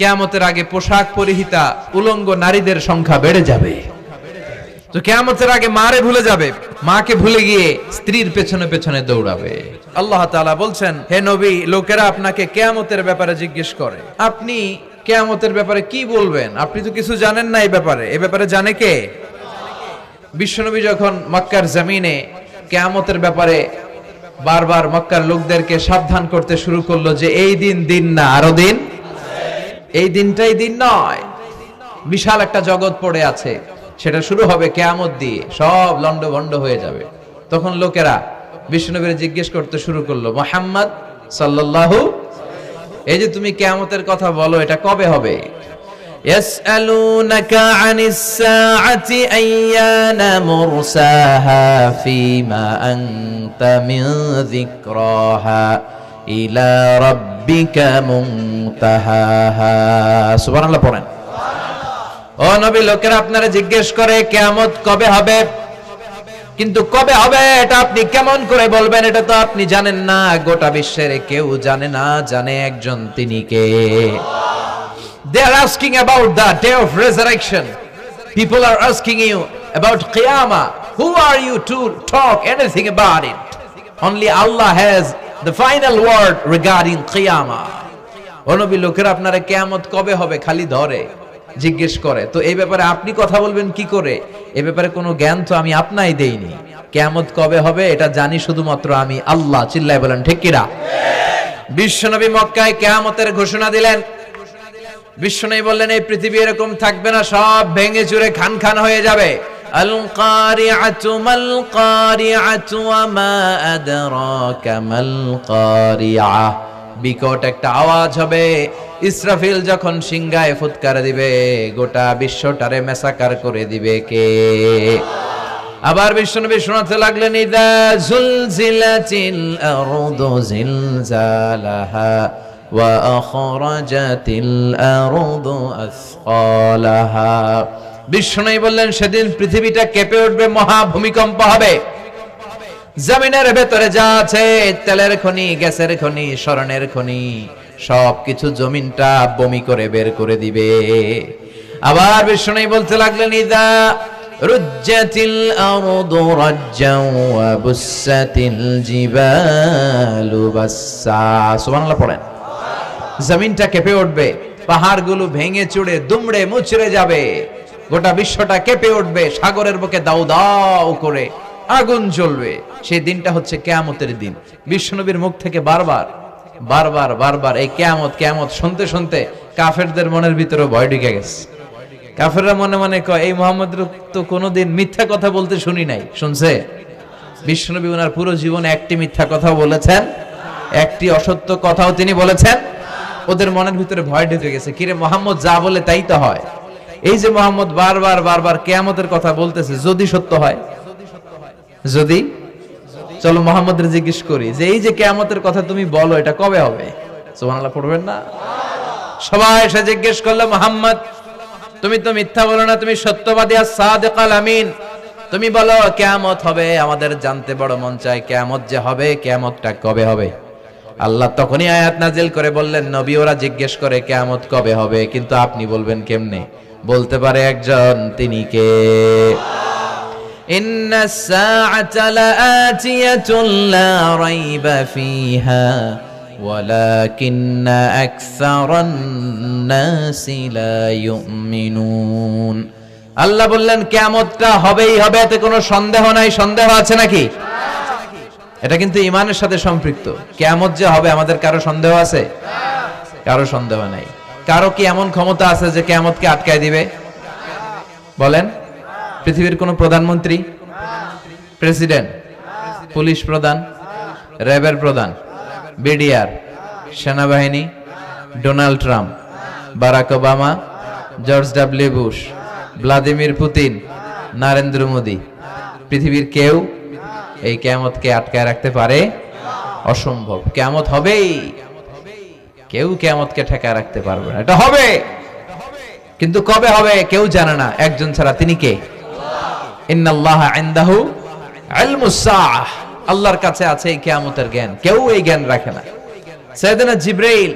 কিয়ামতের আগে পোশাক পরিহিতা উলঙ্গ নারীদের সংখ্যা বেড়ে যাবে। তো কিয়ামতের আগে মারে ভুলে যাবে, মাকে ভুলে গিয়ে স্ত্রীর পেছনে পেছনে দৌড়াবে। আল্লাহ তাআলা বলছেন, হে নবী, লোকেরা আপনাকে কিয়ামতের ব্যাপারে জিজ্ঞেস করে, আপনি কিয়ামতের ব্যাপারে কি বলবেন? আপনি তো কিছু জানেন না এই ব্যাপারে জানে কে? বিশ্বনবী যখন মক্কার জমিনে কিয়ামতের ব্যাপারে বারবার মক্কার লোকদেরকে সাবধান করতে শুরু করলো যে এই দিন না, আরো দিন, এই দিনটাই দিন নয়, বিশাল একটা জগৎ পড়ে আছে, সেটা শুরু হবে কিয়ামত দিয়ে, সব লন্ডভন্ড হয়ে যাবে। তখন লোকেরা বিশ্বনবীর জিজ্ঞেস করতে শুরু করলো, মুহাম্মদ সাল্লাল্লাহু, এই যে তুমি কিয়ামতের কথা বলো, এটা কবে হবে? ইয়াসআলুনাকা আনিস সাআতি আইয়ানা মুরসাহা ফীমা আনতা মিন যিকরাহা ইলা রাব্বিকা মুনতাহাহা। সুবহানাল্লাহ পড়েন। ও নবী, লোকেরা আপনারা জিজ্ঞেস করে কিয়ামত কবে হবে, কিন্তু কবে হবে এটা আপনি কেমন করে বলবেন? এটা তো আপনি জানেন না, গোটা বিশ্বের কেউ জানে না, জানে একজন, তিনি কে? They are asking about the day of resurrection. People are asking you about Qiyamah. Who are you to talk anything about it? Only Allah has the final word regarding Qiyamah. ও নবী, লোকেরা আপনারা কিয়ামত কবে হবে খালি ধরে জিজ্ঞেস করে, তো এই ব্যাপারে আপনি কথা বলবেন কি করে? এই ব্যাপারে কোনো জ্ঞান তো আমি আপনাই দেইনি। কিয়ামত কবে হবে এটা জানি শুধুমাত্র আমি আল্লাহ। চিল্লায় বলেন ঠিক কিনা? বিশ্বনবী মক্কায় কিয়ামতের ঘোষণা দিলেন। বিশ্বনবী বললেন, এই পৃথিবী এরকম থাকবে না, সব ভেঙে চুরে খান খান হয়ে যাবে। আল কারিআতু মাল কারিআতু ওয়া মা আদরাকা মাল কারিআহ। বিকট একটা আওয়াজ হবে, ইসরাফিল যখন সিংহায় ফুৎকার দিবে, গোটা বিশ্বটারে মেসাকার করে দিবে কে? আবার বিশ্বনবী শোনাতে লাগলেন, ইযা যুলজিলাতিল আরদু জিলজালাহা ওয়া আখরাজাতিল আরদু আসকালাহা। বিশ্বনবী বললেন, সেদিন পৃথিবীটা কেঁপে উঠবে, মহা ভূমিকম্প হবে। জমিনের ভেতরে যা আছে, তেলের খনি, গ্যাসের খনি, স্বর্ণের খনি, সবকিছু জমিনটা বমি করে বের করে দিবে। আবার বিশ্বনবী বলতে লাগলেন, ইযা রুজ্জাতিল আরদু রাজ্জাও ওয়া বুসাতিল জিবালু বাসসা। সুবহানাল্লাহ পড়েন। জমিনটা কেঁপে উঠবে, পাহাড়গুলো ভেঙে চুরে দুমড়ে মুচড়ে যাবে, গোটা বিশ্বটা কেঁপে উঠবে, সাগরের বুকে দাউ দাউ করে আগুন জ্বলবে। সেই দিনটা হচ্ছে কিয়ামতের দিন। বিশ্বনবীর মুখ থেকে বারবার বারবার বারবার এই কিয়ামত কিয়ামত শুনতে শুনতে কাফেরদের মনের ভিতরে ভয় ঢুকে গেছে। কাফেররা মনে মনে কয়, এই মুহাম্মদ তো কোনোদিন মিথ্যা কথা বলতে শুনি নাই। শুনছে? বিশ্বনবী ওনার পুরো জীবনে একটি মিথ্যা কথা বলেছেন, একটি অসত্য কথাও তিনি বলেছেন। ওদের মনের ভিতরে ভয় ঢুকে গেছে, কিরে মুহাম্মদ যা বলে তাই তো হয়। এই যে মুহাম্মদ বারবার বারবার কিয়ামতের কথা বলতেছে, যদি সত্য হয়, যদি, চলো মুহাম্মদের জিজ্ঞেস করি যে এই যে কিয়ামতের কথা তুমি বলো, এটা কবে হবে? সুবহানাল্লাহ পড়বেন না? সবাই এসে জিজ্ঞেস করলো, মুহাম্মদ তুমি তো মিথ্যা বলো না, তুমি সত্যবাদী আর সাদিকাল আমিন, তুমি বলো কিয়ামত হবে, আমাদের জানতে বড় মন চায় কিয়ামত যে হবে, কিয়ামতটা কবে হবে? আল্লাহ তখনই আয়াত নাজিল করে বললেন, নবী ওরা জিজ্ঞেস করে কিয়ামত কবে হবে, কিন্তু আপনি বলবেন কেমনে? বলতে পারে একজন, তিনি কে? ইন্নাস সাআতা লাআতিয়াতুন লা রাইবা ফিহা ওয়ালাকিন্না আকসারান নাসি লা ইউমিনুন। আল্লাহ বললেন কিয়ামতটা হবেই হবে, এতে কোনো সন্দেহ নাই। সন্দেহ আছে নাকি? এটা কিন্তু ঈমানের সাথে সম্পৃক্ত। কিয়ামত যে হবে, আমাদের কারো সন্দেহ আছে? কারো সন্দেহ নাই। কারো কি এমন ক্ষমতা আছে যে কিয়ামতকে আটকায় দিবে? বলেন। পৃথিবীর কোন প্রধানমন্ত্রী, প্রেসিডেন্ট, পুলিশ প্রধান, র্যাবের প্রধান, বিডিআর, সেনাবাহিনী, Donald Trump, Barack Obama, George W Bush, Vladimir Putin, Narendra Modi, পৃথিবীর কেউ এই কিয়ামতকে আটকায় রাখতে পারে? অসম্ভব। কিয়ামত হবেই, কেউ কিয়ামতকে ঠেকায় রাখতে পারবে না। এটা হবে, কিন্তু কবে হবে কেউ জানে না, একজন ছাড়া। তিনি কে? ইন্নাল্লাহা ইনদাহু ইলমুস সাআহ। আল্লাহর কাছে আছে এই কিয়ামতের জ্ঞান, কেউ এই জ্ঞান রাখে না। সাইয়েদনা জিবরাইল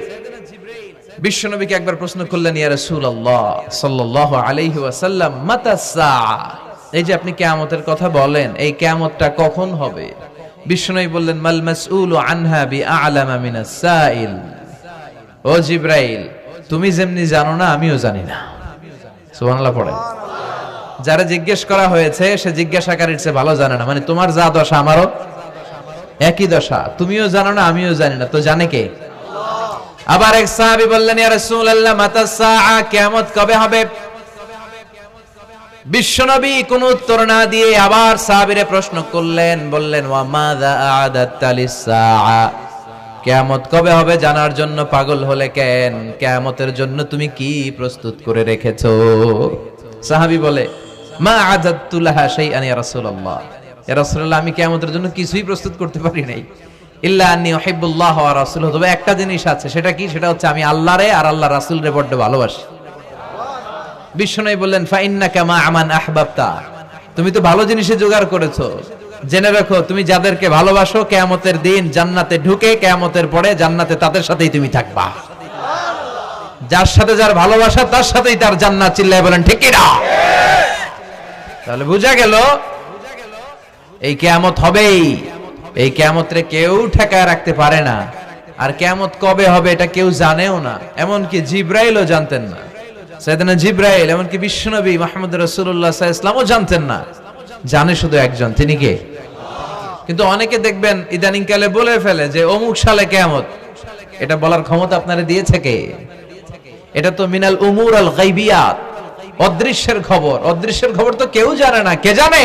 বিশ্বনবীকে একবার প্রশ্ন করলেন, ইয়া রাসূলুল্লাহ সাল্লাল্লাহু আলাইহি ওয়াসাল্লাম, মাতা সাআ, এই যে আপনি কিয়ামতের কথা বলেন, এই কিয়ামতটা কখন হবে? বিশ্বনবী বললেন, মাল মাসউলু আনহা বিআলামা মিনাস সাইল। ও জিবরাইল, তুমি যেমনি জানো না আমিও জানি না। সুবহানাল্লাহ পড়েন। যারা জিজ্ঞেস করা হয়েছে সে জিজ্ঞাসাকারীর চেয়ে ভালো জানে না, মানে তোমার যা দশা আমারও একই দশা, তুমিও জানো না আমিও জানি না, তো জানে কে? আবার এক সাহাবী বললেন, ইয়া রাসূলুল্লাহ মাতা সাআ, কিয়ামত কবে হবে? বিশ্বনবী কোন উত্তর না দিয়ে আবার সাহাবীরে প্রশ্ন করলেন, বললেন, ওয়া মাযা আ'দাতা লিস-সাআ, কিয়ামত কবে হবে জানার জন্য পাগল হলে কেন? কিয়ামতের জন্য তুমি কি প্রস্তুত করে রেখেছো? সাহাবী বলে, মা আ'দাতু লাহা শাইআন ইয়া রাসূলুল্লাহ, ইয়া রাসূলুল্লাহ আমি কিয়ামতের জন্য কিছুই প্রস্তুত করতে পারি নাই, ইল্লা আন্নী উহিব্বুল্লাহ ওয়া রাসূলুহু, তবে একটা জিনিস আছে, সেটা কি? সেটা হচ্ছে আমি আল্লাহরে আর আল্লাহর রাসূলরে বড় ভালোবাসি। বিশ্বনবী বললেন, ফা ইন্নাকা মা আমান আহবাবতা, তুমি তো ভালো জিনিসে জোগাড় করেছো, জেনে রাখো তুমি যাদেরকে ভালোবাসো কিয়ামতের দিন জান্নাতে ঢুকে কিয়ামতের পরে জান্নাতে তাদের সাথেই তুমি থাকবা। যার সাথে যার ভালোবাসা তার সাথেই তার জান্নাত। চিল্লায় বলেন ঠিক কি না? তাহলে বোঝা গেল এই কিয়ামত হবেই, এই কিয়ামতরে কেউ ঠেকায় রাখতে পারে না। আর কিয়ামত কবে হবে এটা কেউ জানেও না, এমনকি জিবরাইলও জানতেন না। সাইয়েদনা জিবরাইল, এমনকি বিশ্বনবী মুহাম্মদ রাসূলুল্লাহ সাল্লাল্লাহু আলাইহি ওয়াসাল্লামও জানতেন না, জানে শুধু একজন, তিনি কে? কিন্তু অনেকে দেখবেন ইদানিং কালে বলে ফেলে যে অমুক সালে কিয়ামত। এটা বলার ক্ষমতা আপনারে দিয়েছে কে? এটা তো মিনাল উমুর আল গায়বিয়াত, অদৃশ্যের খবর। অদৃশ্যের খবর তো কেউ জানে না, কে জানে?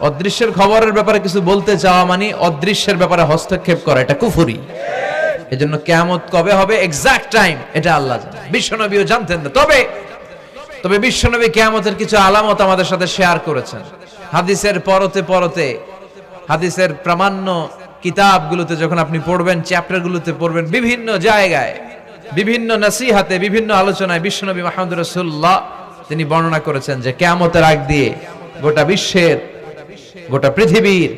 অদৃশ্যের খবরের ব্যাপারে কিছু বলতে চাওয়া মানে অদৃশ্যের ব্যাপারে হস্তক্ষেপ করা, এটা কুফরি। এজন্য কিয়ামত কবে হবে এক্সাক্ট টাইম এটা আল্লাহ জানেন, বিশ্বনবীও জানতেন না। তবে বিশ্বনবী কিয়ামতের কিছু আলামত আমাদের সাথে শেয়ার করেছেন। হাদিসের পরতে পরতে, হাদিসের প্রামাণ্য কিতাবগুলোতে যখন আপনি পড়বেন, চ্যাপ্টারগুলোতে পড়বেন, বিভিন্ন জায়গায়, বিভিন্ন নসিহাতে, বিভিন্ন আলোচনায় বিশ্বনবী মুহাম্মদ রাসূলুল্লাহ তিনি বর্ণনা করেছেন যে কিয়ামতের আগ দিয়ে গোটা বিশ্বের, গোটা পৃথিবীর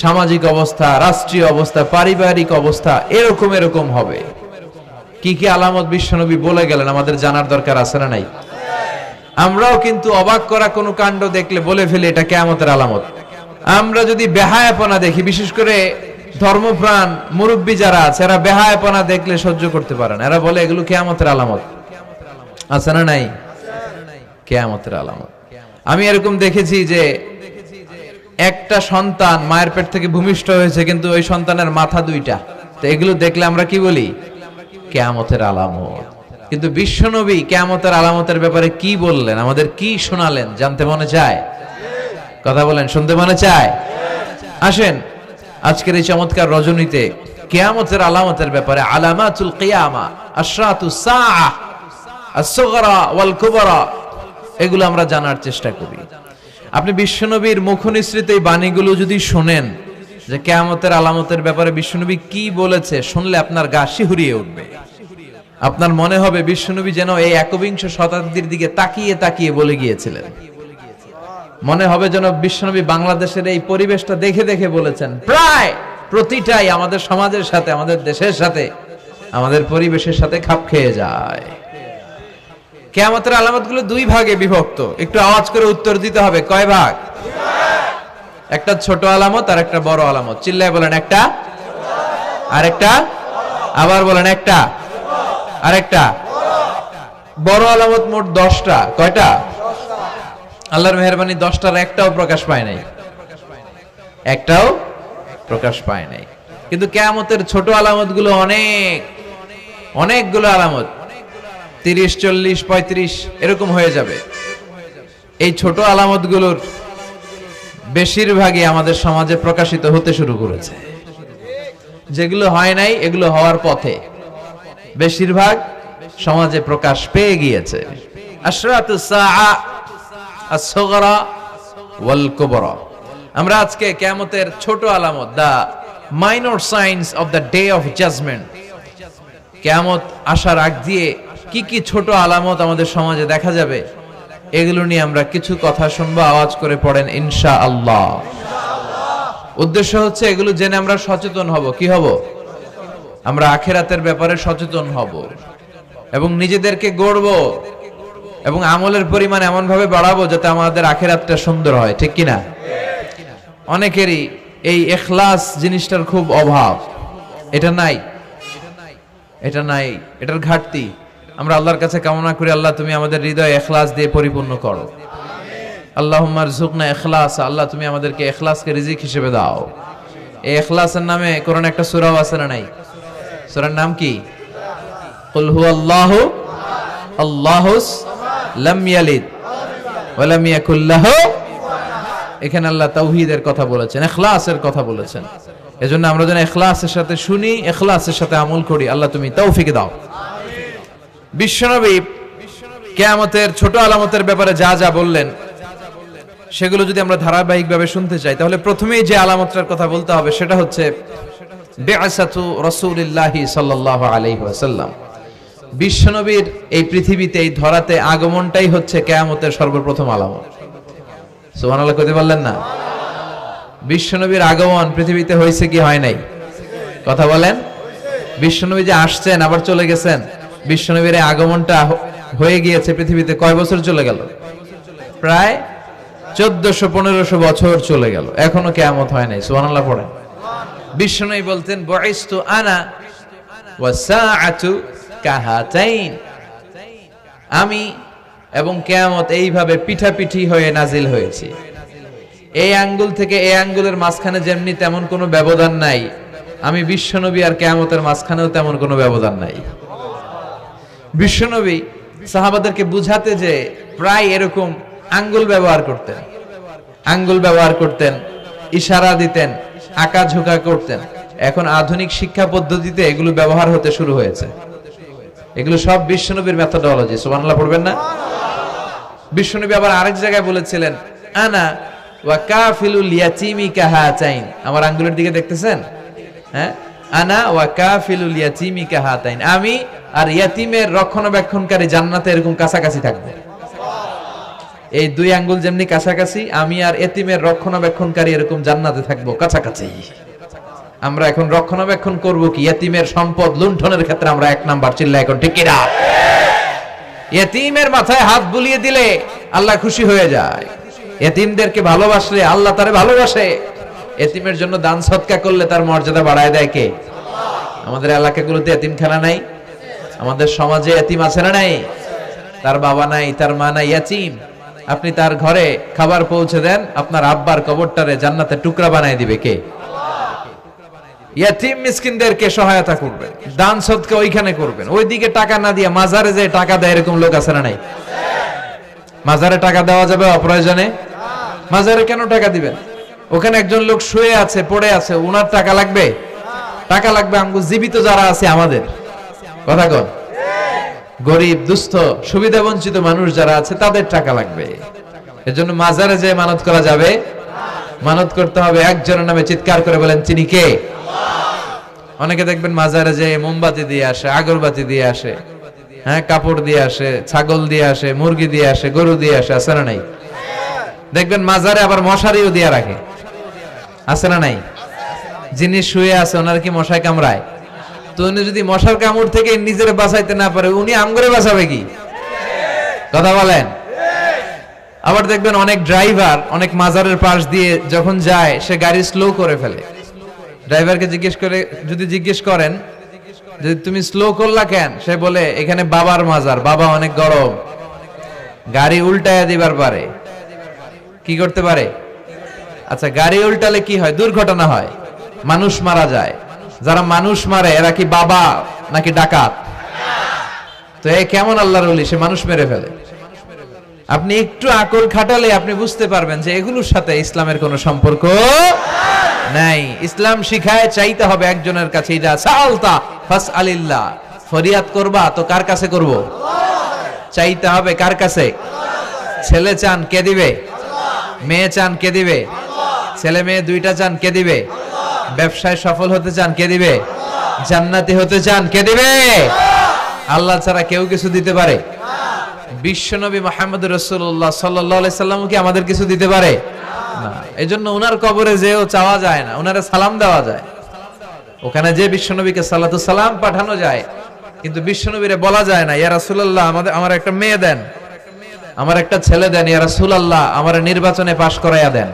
সামাজিক অবস্থা, রাষ্ট্রীয় অবস্থা, পারিবারিক অবস্থা এরকম হবে। কি কি আলামত বিশ্বনবী বলে গেলেন আমাদের জানার দরকার আছে না নাই? আমরাও কিন্তু অবাক করা কোনো কাণ্ড দেখলে বলে ফেলি এটা কিয়ামতের আলামত। আমরা যদি বেহায়াপনা দেখি, বিশেষ করে ধর্মপ্রাণ মুরব্বী যারা আছে, এরা বেহায়াপনা দেখলে সহ্য করতে পারে না, এরা বলে এগুলো কিয়ামতের আলামত। আছে না নাই? কিয়ামতের আলামত। আমি এরকম দেখেছি যে একটা সন্তান মায়ের পেট থেকে ভূমিষ্ঠ হয়েছে, কিন্তু ওই সন্তানের মাথা দুইটা। তো এগুলো দেখলে আমরা কি বলি? কিয়ামতের আলামত। কিন্তু বিশ্বনবী কিয়ামতের আলামতের ব্যাপারে কি বললেন, আমাদের কি শোনালেন, জানতে মনে চায়? কথা বলেন, শুনতে মনে চায়? আসেন আজকের এই চমৎকার রজনীতে কিয়ামতের আলামতের ব্যাপারে, আলামাতুল কিয়ামা, আশরাতুস সাআ, আস-সুগরা ওয়াল কুবরা, এগুলো আমরা জানার চেষ্টা করি। আপনি বিশ্বনবীর মুখনিসৃত এই বাণীগুলো যদি শোনেন যে কিয়ামতের আলামতের ব্যাপারে বিশ্বনবী কি বলেছে, শুনলে আপনার গা শিহরিয়ে উঠবে। আপনার মনে হবে বিশ্বনবী যেন এই একবিংশ শতাব্দীর দিকে তাকিয়ে তাকিয়ে বলে গিয়েছিলেন। মনে হবে যেন বিশ্বনবী বাংলাদেশের এই পরিবেশটা দেখে দেখে বলেছেন। প্রায় প্রতিটাই আমাদের সমাজের সাথে, আমাদের দেশের সাথে, আমাদের পরিবেশের সাথে খাপ খেয়ে যায়। কিয়ামতের আলামতগুলো দুই ভাগে বিভক্ত। একটু আওয়াজ করে উত্তর দিতে হবে, কয় ভাগ? একটা ছোট আলামত আর একটা বড় আলামত। চিল্লায় বলেন একটা, আরেকটা, আবার বলেন একটা, আরেকটা। বড় আলামত মোট 10টা। কয়টা? আল্লাহর মেহেরবানি 10টার একটাও প্রকাশ পায় নাই, একটাও প্রকাশ পায় নাই। কিন্তু কিয়ামতের ছোট আলামতগুলো অনেকগুলো আলামত, 30, 40, 35 এরকম হয়ে যাবে। এই ছোট আলামতগুলোর বেশিরভাগই আমাদের সমাজে প্রকাশিত হতে শুরু করেছে। যেগুলো হয় নাই এগুলো হওয়ার পথে, বেশিরভাগ সমাজে প্রকাশ পেয়ে গিয়েছে। আশরাতুস সাআ, আস-সুগরা ওয়াল কুবরা। আমরা আজকে কিয়ামতের ছোট আলামত, the minor signs of the day of judgement, কিয়ামত আসার আগ দিয়ে কি কি ছোট আলামত আমাদের সমাজে দেখা যাবে, এগুলো নিয়ে আমরা কিছু কথা শুনবো। আওয়াজ করে পড়েন ইনশাআল্লাহ। উদ্দেশ্য হচ্ছে এগুলো জেনে আমরা সচেতন হব। কি হব? আমরা আখিরাতের ব্যাপারে সচেতন হব। এবং নিজেদেরকে গড়ব এবং আমলের পরিমাণ এমন ভাবে বাড়াবো যাতে আমাদের আখিরাতটা সুন্দর হয়, ঠিক কিনা? অনেকেরই এই ইখলাস জিনিসটার খুব অভাব, এটা নাই, এটার ঘাটতি। আমরা আল্লাহর কাছে কামনা করি, আল্লাহ তুমি আমাদের হৃদয় ইখলাস দিয়ে পরিপূর্ণ করো। আল্লাহুম্মা রযুকনা ইখলাস, আল্লাহ তুমি আমাদেরকে ইখলাসকে রিজিক হিসেবে দাও। এই ইখলাসের নামে কোরআনে একটা সূরাও আছে না নাই? সূরার নাম কি? কুল হুয়াল্লাহু আল্লাহুস লাম ইয়ালিদ ওয়া লাম ইয়াকুল লাহু। এখানে আল্লাহ তাওহীদের কথা বলেছেন, ইখলাসের কথা বলেছেন। এজন্য আমরা যেন ইখলাসের সাথে শুনি, ইখলাসের সাথে আমল করি। আল্লাহ তুমি তৌফিক দাও। বিশ্বনবী কিয়ামতের ছোট আলামতের ব্যাপারে যা যা বললেন সেগুলো যদি আমরা ধারাবাহিকভাবে শুনতে চাই, তাহলে প্রথমেই যে আলামতটার কথা বলতে হবে সেটা হচ্ছে বিআসাতু রাসূলিল্লাহি সাল্লাল্লাহু আলাইহি ওয়াসাল্লাম। বিশ্বনবীর এই পৃথিবীতে, এই ধরাতে আগমনটাই হচ্ছে কিয়ামতের সর্বপ্রথম আলামত। সুবহানাল্লাহ কইতে পারলেন না? বিশ্বনবীর আগমন পৃথিবীতে হয়েছে কি হয় নাই? কথা বলেন। বিশ্বনবী যে আসছেন আবার চলে গেছেন, বিশ্বনবীর আগমনটা হয়ে গিয়েছে পৃথিবীতে কয় বছর চলে গেল? প্রায় 1400-1500 বছর চলে গেল, এখনো কিয়ামত হয় নাই। সুবহানাল্লাহ পড়েন। বিশ্বনবী বলতেন বুইস্তু আনা ওয়া সাআতু কাহাতাইন, আমি এবং কিয়ামত এইভাবে পিঠাপিঠি হয়ে নাজিল হয়েছি। এই আঙ্গুল থেকে এই আঙ্গুলের মাঝখানে যেমনি তেমন কোনো ব্যবধান নাই, আমি বিশ্বনবী আর কিয়ামতের মাঝখানেও তেমন কোনো ব্যবধান নাই। বিশ্বনবী সাহাবাদেরকে বুঝাতে যে প্রায় এরকম আঙ্গুল ব্যবহার করতেন, ইশারা দিতেন, আঁকা ঝোঁকা করতেন। এখন আধুনিক শিক্ষা পদ্ধতিতে এগুলো ব্যবহার হতে শুরু হয়েছে। এগুলো সব বিশ্বনবীর মেথোডোলজি। সুবহানাল্লাহ পড়বেন না? বিশ্বনবী আবার আরেক জায়গায় বলেছিলেন আনা ওয়া কাফিলুল ইয়াতীমি কাহাতাইন, আমার আঙ্গুলের দিকে দেখতেছেন? হ্যাঁ, আনা ওয়া কাফিলুল ইয়াতীমি কাহাতাইন, আমি আর ইয়াতীমের রক্ষণাবেক্ষণকারী জান্নাতে এরকম কাছাকাছি থাকবো। এই দুই আঙ্গুল যেমনি কাছাকাছি, আমি আর এতিমের রক্ষণাবেক্ষণকারী এরকম জান্নাতে থাকবো কাছাকাছি। আমরা এখন রক্ষণাবেক্ষণ করব কি? এতিমের সম্পদ লুণ্ঠনের ক্ষেত্রে আমরা 1 নাম্বার। চিল্লা এখন ঠিক কিনা? এতিমের মাথায় হাত বুলিয়ে দিলে আল্লাহ খুশি হয়ে যায়। এতিমদেরকে ভালোবাসলে আল্লাহ তারে ভালোবাসে। এতিমের জন্য দান সদকা করলে তার মর্যাদা বাড়ায় দেয় কে? আমাদের এলাকাগুলোতে এতিমখানা নাই? আমাদের সমাজে এতিম আছে না নাই? তার বাবা নাই, তার মা নাই, এতিম। আপনি তার ঘরে খাবার পৌঁছে দেন, আপনার আব্বার কবরটারে জান্নাতে টুকরা বানায় দিবে কে? ইয়াতিম মিসকিনদেরকে সহায়তা করবেন, দান সদকা ওইখানে করবেন। ওইদিকে টাকা না দিয়ে মাজারে যে টাকা দেয় এরকম লোক আছে না নাই? মাজারে টাকা দেওয়া যাবে অপ্রয়োজনে? মাজারে কেন টাকা দিবেন? ওখানে একজন লোক শুয়ে আছে, পড়ে আছে, উনার টাকা লাগবে? টাকা লাগবে আমগো জীবিত যারা আছে আমাদের। কথা কন। গরিব, দুস্থ, সুবিধা বঞ্চিত মানুষ যারা আছে তাদের টাকা লাগবে। এজন্য মাজারে যে মানত করা যাবে? মানত করতে হবে একজনের নামে। চিৎকার করে বলেন চিনি কে? অনেকে দেখবেন মাজারে যে মোমবাতি দিয়ে আসে, আগরবাতি দিয়ে আসে, হ্যাঁ, কাপড় দিয়ে আসে, ছাগল দিয়ে আসে, মুরগি দিয়ে আসে, গরু দিয়ে আসে, আছে না নাই? দেখবেন মাজারে আবার মশারিও দিয়ে রাখে, আছে না নাই? যিনি শুয়ে আছে ওনার কি মশায় কামড়ায়? তো উনি যদি মশার কামড় থেকে নিজের বাঁচাইতে না পারে, উনি আমগরে বাঁচাবে কি? কথা বলেন। আবার দেখবেন অনেক ড্রাইভার অনেক মাজারের পাশ দিয়ে যখন যায় সে গাড়ি স্লো করে ফেলে। ড্রাইভারকে জিজ্ঞেস করেন যে তুমি স্লো করলা কেন? সে বলে এখানে বাবার মাজার, বাবা অনেক গরম। গাড়ি উল্টায় দিবার পারে। কি করতে পারে? আচ্ছা, গাড়ি উল্টালে কি হয়? দুর্ঘটনা হয়, মানুষ মারা যায়। যারা মানুষ মারে এরা কি বাবা নাকি ডাকাত? তো এ কেমন আল্লাহর ওলি, সে মানুষ মেরে ফেলে। আপনি একটু আকল খাটালে আপনি বুঝতে পারবেন যে এগুলোর সাথে ইসলামের কোনো সম্পর্ক নাই। ইসলাম শিখায় চাইতে হবে একজনের কাছে। ইদা সাআলতা ফাসআলিল্লাহ, ফরিয়াদ করবা তো কার কাছে করব? চাইতে হবে কার কাছে? ছেলে চান কে দিবে? মেয়ে চান কে দিবে? ছেলে মেয়ে দুইটা চান কে দিবে? ব্যবসায় সফল হতে চান কে দিবে? জান্নাতি হতে চান কে দিবে? আল্লাহ ছাড়া কেউ কিছু দিতে পারে? বিশ্বনবী মুহাম্মদ রাসূলুল্লাহ সাল্লাল্লাহু আলাইহি সাল্লাম কি আমাদের কিছু দিতে পারে? না। এজন্য ওনার কবরে যেও চাওয়া যায় না, ওনারে সালাম দেওয়া যায়। ওখানে যে বিশ্বনবীকে সালাতু সালাম পাঠানো যায়, কিন্তু বিশ্বনবীরে বলা যায় না, ইয়া রাসূলুল্লাহ আমার একটা মেয়ে দেন, আমার একটা ছেলে দেন, ইয়া রাসূলুল্লাহ আমার নির্বাচনে পাশ করাইয়া দেন।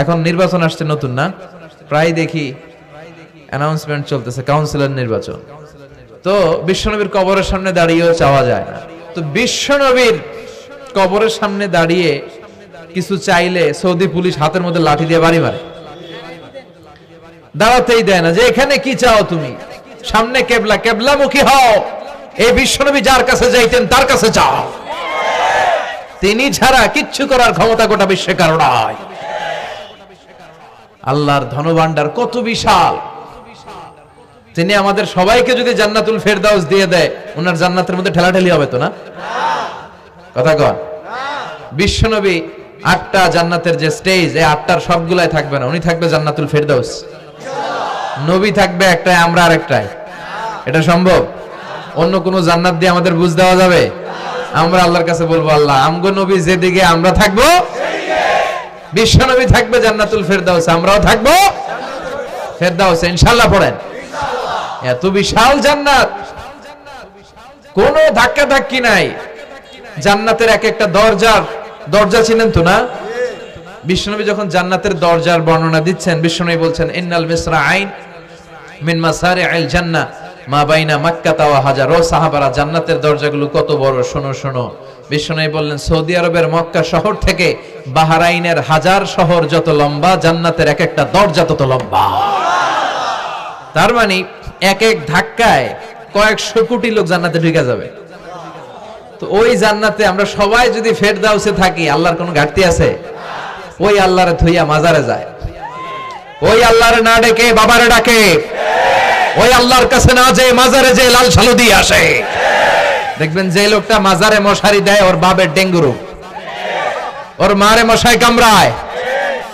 এখন নির্বাচন আসছে নতুন না, প্রায় দেখি অ্যানাউন্সমেন্ট চলতেছে কাউন্সিলর নির্বাচন। তো বিশ্বনবীর কবরের সামনে দাঁড়িয়েও চাওয়া যায় না। তো বিশ্বনবীর কবরের সামনে দাঁড়িয়ে কিছু চাইলে সৌদি পুলিশ হাতের মধ্যে লাঠি দিয়ে বাড়ি মারে, দাঁড়াতেই দেয় না। যে এখানে কি চাও তুমি, সামনে কেবলা, কেবলামুখী হও। এই বিশ্বনবী যার কাছে যাইতেন তার কাছে যাও, তিনি ছাড়া কিচ্ছু করার ক্ষমতা গোটা বিশ্বে কারো নাই। আল্লাহর ধনভাণ্ডার কত বিশাল, তিনি আমাদের সবাইকে যদি জান্নাতুল ফেরদাউস দিয়ে দেয়, ওনার জান্নাতের মধ্যে ঠেলাঠেলি হবে তো না? কথা কন। বিশ্বনবী 8টা জান্নাতের যে স্টেজ, এই 8টার সবগুলাই থাকবে না, উনি থাকবে জান্নাতুল ফেরদাউস। নবী থাকবে একটাই, আমরা আরেকটাই। এটা সম্ভব? অন্য কোন জান্নাত দিয়ে আমাদের বুঝ দেওয়া যাবে? আমরা আল্লাহর কাছে বলবো, আল্লাহ আমগো নবী যেদিকে, আমরা থাকবো বিশ্বনবী থাকবে জান্নাতুল ফেরদাউস, আমরাও থাকবো ফেরদাউসে ইনশাআল্লাহ। পড়েন, এত বিশাল জান্নাত, কোনো ধাক্কা ধাক্কি নাই। জান্নাতের এক একটা দরজা চিনেন তো না? বিশ্বনবী যখন জান্নাতের দরজার বর্ণনা দিচ্ছেন, বিশ্বনবী বলছেন ইন্নাল মিসরাআইন মিন মাসারি'আল জান্নাহ মা বাইনা মাক্কাতা ওয়া হাজার। ও সাহাবারা, জান্নাতের দরজাগুলো কত বড়, শোনো শোনো। বিশ্বনবী বললেন সৌদি আরবের মক্কা শহর থেকে বাহরাইনের হাজার শহর যত লম্বা, জান্নাতের এক একটা দরজা তত লম্বা। তার মানে এক এক ধাক্কায় কয়েকশো কোটি লোক জান্নাতে ঢুকে যাবে। তো ওই জান্নাতে আমরা সবাই যদি ফেরদাউসে থাকি, আল্লাহর কোনো ঘাটতি আছে? ওই আল্লাহরে থইয়া মাজারে যায়, ওই আল্লাহরে না ডেকে বাবারে ডাকে, ওই আল্লাহর কাছে না যেয়ে মাজারে যে লাল সালু দিয়ে আসে। দেখবেন যে লোকটা মাজারে মশারি দেয়, ওর বাবের ডেঙ্গু রোগ, ওর মারে মশাই কামড়ায়,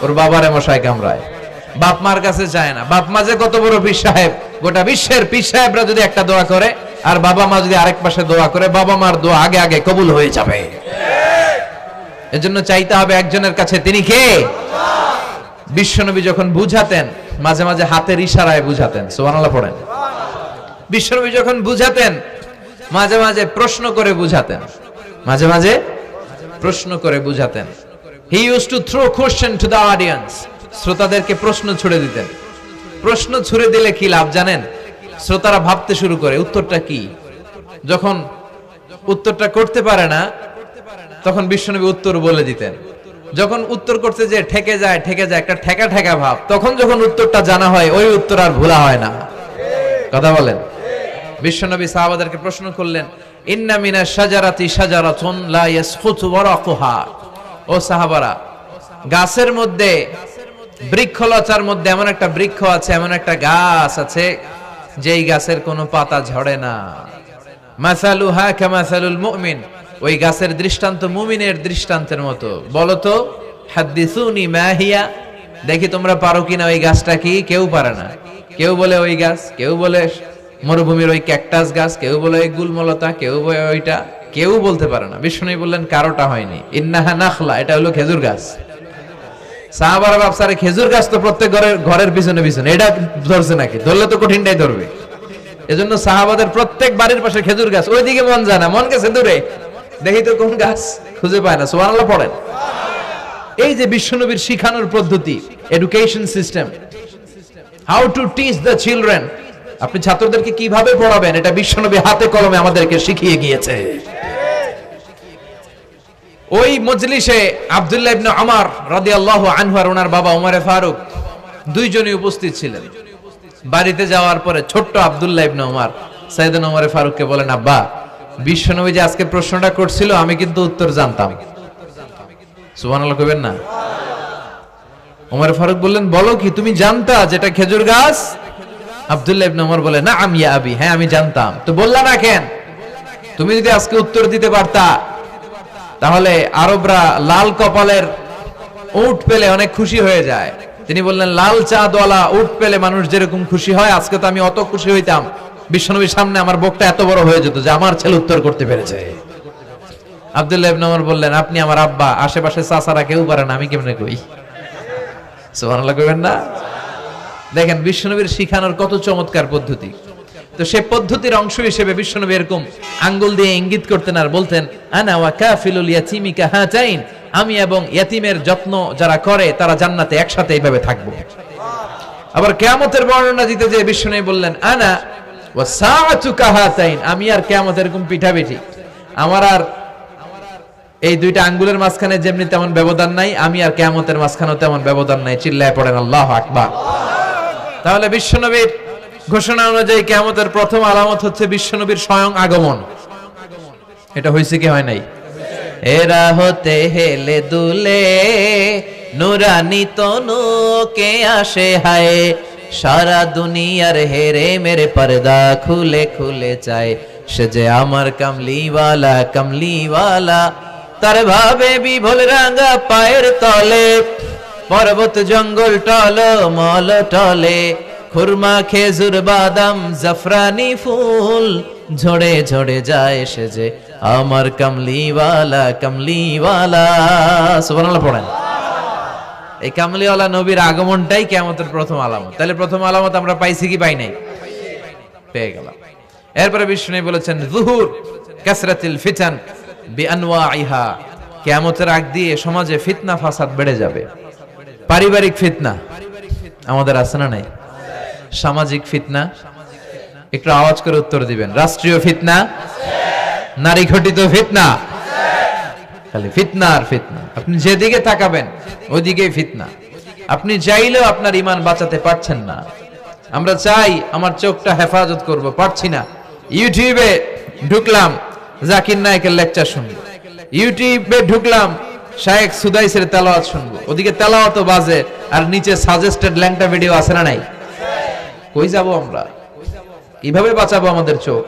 ওর বাবারে মশাই কামড়ায়। বাপ মার কাছে যায় না। বাপ মা যে কত বড় পীর সাহেব, গোটা বিশ্বের পীর সাহেবরা যদি একটা দোয়া করে আর বাবা মা যদি আরেক পাশে দোয়া করে, বাবা মার দোয়া আগে আগে কবুল হয়ে যাবে। এজন্য চাইতে হবে একজনের কাছে, তিনি কে? বিশ্বনবী যখন বুঝাতেন, মাঝে মাঝে হাতের ইশারায় বুঝাতেন। সুবহানাল্লাহ পড়েন। বিশ্বনবী যখন বুঝাতেন, মাঝে মাঝে প্রশ্ন করে বুঝাতেন, মাঝে মাঝে প্রশ্ন করে বুঝাতেন। He use to throw question to the audience. শ্রোতাদেরকে প্রশ্ন ছুড়ে দিতেন। প্রশ্ন ছুড়ে দিলে কি লাভ জানেন? শ্রোতারা ভাবতে শুরু করে উত্তরটা কি। যখন উত্তরটা করতে পারে না, তখন বিশ্বনবী উত্তর বলে দিতেন। যখন উত্তর করতে যে ঠেকে যায় একটা ঠেকা ঠেকা ভাব, তখন যখন উত্তরটা জানা হয়, ওই উত্তর আর ভোলা হয় না। কথা বলেন। বিশ্বনবী সাহাবাদেরকে প্রশ্ন করলেন, ইন্না মিনাশ শাজারাতি শাজারাতুন লা ইয়াসকুতু ওয়ারাকুহা। ও সাহাবারা, গাছের মধ্যে, বৃক্ষলতার মধ্যে এমন একটা বৃক্ষ আছে, এমন একটা গাছ আছে, যেই গাছের কোনো পাতা ঝরে না। মাসালুহা কামাসালুল মুমিন। ওই গাছের দৃষ্টান্ত মুমিনের দৃষ্টান্তের মতো। বলো তো, হাদ্দিসুনি মা হিয়া, দেখি তোমরা পারো কিনা ওই গাছটা কি? কেউ পারে না। কেউ বলে ওই গাছ, কেউ বলে মরুভূমির ওই ক্যাকটাস গাছ, কেউ বলে ওই গুলমলতা, কেউ বলে ওইটা, কেউ বলতে পারে না। বিষ্ণু বললেন কারোটা হয়নি। ইন্নাহা নাখলা, এটা হলো খেজুর গাছ। সাহাবারা ভাবসারে খেজুর গাছ তো প্রত্যেক ঘরের পিছনে পিছনে, এটা ধরছে নাকি? ধরলে তো কঠিনটাই ধরবে। এজন্য সাহাবাদের প্রত্যেক বাড়ির পাশে খেজুর গাছ। ওইদিকে মন যায় না, মন গেছে দূরে, দেখি তো কোন গাছ, খুঁজে পায় না। সুবহানাল্লাহ পড়েন। এই যে বিশ্বনবীর শিখানোর পদ্ধতি, education system, how to teach the children, আপনি ছাত্রদেরকে কিভাবে পড়াবেন, এটা বিশ্বনবী হাতে কলমে আমাদেরকে শিখিয়ে গিয়েছে। ওই মজলিসে আব্দুল্লাহ ইবনে ওমর রাদিয়াল্লাহু আনহু আর ওনার বাবা ওমরে ফারুক দুইজনই উপস্থিত ছিলেন। বাড়িতে যাওয়ার পরে ছোট্ট আব্দুল্লাহ ইবনে ওমর সাইয়েদনা ওমরে ফারুককে বলেন, আব্বা, বিশ্বনবী যে আজকে প্রশ্নটা করছিল, আমি কিন্তু উত্তর জানতাম। সুবহানাল্লাহ কইবেন না? ওমরে ফারুক বললেন, বলো কি, তুমি জানতা যেটা খেজুর গাছ? আব্দুল্লাহ ইবনে ওমর বলে, না আমি আবি, হ্যাঁ আমি জানতাম। তো বললা না কেন? তুমি যদি আজকে উত্তর দিতে পারতা, তাহলে আরবরা লাল কপালের উট পেলে অনেক খুশি হয়ে যায়। তিনি বললেন, লাল চাঁদওয়ালা উট পেলে মানুষ যেরকম খুশি হয়, আজকে তো আমি অত খুশি হইতাম, বিশ্বনবীর সামনে আমার বুকটা এত বড় হয়ে যেত যে আমার ছেলে উত্তর করতে পেরেছে। আব্দুল্লাহ ইবনে ওমর বললেন, আপনি আমার আব্বা, আশেপাশে চাচারা কেউ পারে না, আমি কেমনে কই? সুবহানাল্লাহ কইবেন না? দেখেন বিশ্বনবীর শিখানোর কত চমৎকার পদ্ধতি। তো সে পদ্ধতির অংশ হিসেবে বিশ্বনবী এরকম আঙ্গুল দিয়ে ইঙ্গিত করতেন আর বলতেন, আনা ওয়া কাফিলুল ইয়াতীমি কাহাতাইন, আমি এবং ইয়াতীমের যত্ন যারা করে তারা জান্নাতে একসাথে এইভাবে থাকবো। আবার কিয়ামতের বর্ণনা দিতে যে বিশ্বনবী বললেন, আনা ওয়া সাআতু কাহাতাইন, আমি আর কিয়ামত এরকম পিঠাপিঠি, আমার আর এই দুইটা আঙ্গুলের মাঝখানে যেমনি তেমন ব্যবধান নাই, আমি আর কিয়ামতের মাঝখানেও তেমন ব্যবধান নাই। চিল্লায় পড়েন আল্লাহু আকবার। তাহলে বিশ্বনবীর ঘোষণা অনুযায়ী কিয়ামতের প্রথম আলামত হচ্ছে বিশ্বনবীর স্বয়ং আগমন। এটা হয়েছে কি হয় নাই? এরা হতে হেলে দুলে নুরানি তনু কে আসে হায়, সারা দুনিয়ার হেরে মেরে পর্দা খুলে খুলে চায়, সে যে আমার কামলিওয়ালা কামলিওয়ালা, তার ভাবে বিভোল রাঙা পায়ের তলে, পর্বত জঙ্গল টল মল টলে, খুরমা খেজুর বাদাম জাফরানি ফুল ঝরে ঝরে যায়, সে যে আমার কামলিওয়ালা কামলিওয়ালা। সুবহানাল্লাহ পড়েন। এই কামলিওয়ালা নবীর আগমনটাই কিয়ামতের প্রথম আলামত। তাহলে প্রথম আলামত আমরা পাইছি কি পাই নাই? পেয়ে গেলাম। এরপরে বিষ্ণু বলেছেন, যুহুর কাসরাতিল ফিতান বিআনওয়াইহা, কিয়ামতের আগ দিয়ে সমাজে ফিতনা ফাসাদ বেড়ে যাবে। পারিবারিক ফিতনা আমাদের আছে না নাই? সামাজিক ফিতনা, একটু আওয়াজ করে উত্তর দিবেন। রাষ্ট্রীয় ফিতনা, নারী ঘটিত ফিতনা, খালি ফিতনা আর ফিতনা। আপনি যেদিকে তাকাবেন ওইদিকেই ফিতনা। আপনি চাইলেও আপনার ঈমান বাঁচাতে পারছেন না। আমরা চাই আমার চোখটা হেফাজত করব, পারছি না। ইউটিউবে ঢুকলাম, জাকির নায়েকের লেকচার শুনবো। ইউটিউবে ঢুকলাম, শায়েখ সুদাইসের তেলাওয়াত শুনবো। ওদিকে তেলাওয়াতও বাজে আর নিচে সাজেস্টেড ল্যাংটা ভিডিও আছে না নাই? কই যাব আমরা? কিভাবে বাঁচাবো আমাদের চোখ?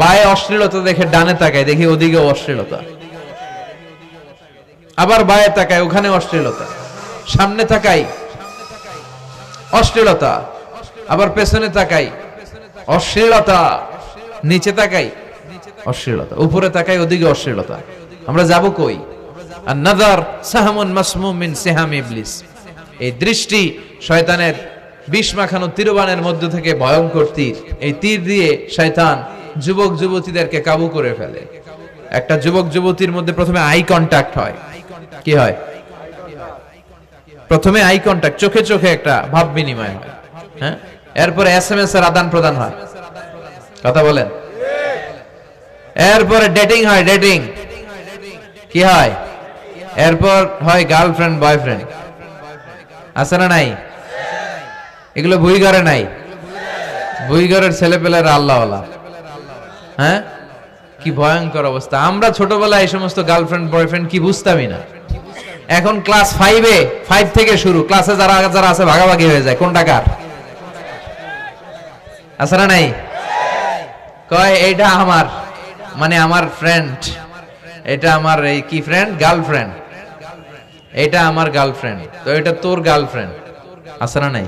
বায়ে অশ্লীলতা দেখে ডানে তাকায়, দেখি ওদিকে অশ্লীলতা, আবার বায়ে তাকায়, ওখানে অশ্লীলতা, সামনে তাকাই অশ্লীলতা, আবার পেছনে তাকাই অশ্লীলতা, নিচে তাকাই অশ্লীলতা, উপরে তাকাই ওদিকে অশ্লীলতা। আমরা যাব কই? আন-নাযার সাহমুন মাসমুম মিন সিহাম ইবলিস। এই দৃষ্টি শয়তানের বিষ মাখানো তীরবানের মধ্য থেকে ভয়ঙ্কর তীর। এই তীর দিয়ে শয়তান যুবক যুবতীদেরকে কাবু করে ফেলে। একটা যুবক যুবতীর মধ্যে প্রথমে আই কন্টাক্ট হয়। কি হয়? প্রথমে আই কন্টাক্ট, চোখে চোখে একটা ভাব বিনিময় হয়। হ্যাঁ, এরপরে এসএমএস এর আদান প্রদান হয়। কথা বলেন। এরপরে ডেটিং হয়। ডেটিং কি হয়? এরপর হয় গার্লফ্রেন্ড বয়ফ্রেন্ড। আছে না নাই? এগুলো ভুইঘরে নাই। ভুইঘরের ছেলেপেলেরা আল্লাহওয়ালা। হ্যাঁ, কি ভয়ঙ্কর অবস্থা। আমরা ছোটবেলায় এই সমস্ত গার্লফ্রেন্ড বয়ফ্রেন্ড কি বুঝতামই না। এখন ক্লাস 5 থেকে শুরু, ক্লাসে যারা যারা আছে ভাগাভাগি হয়ে যায় কোনটা কার। আছে না নাই? কয় এইটা আমার, মানে আমার ফ্রেন্ড, এটা আমার এই কি ফ্রেন্ড, গার্লফ্রেন্ড, এটা আমার গার্লফ্রেন্ড, তো এটা তোর গার্লফ্রেন্ড। আছে না নাই?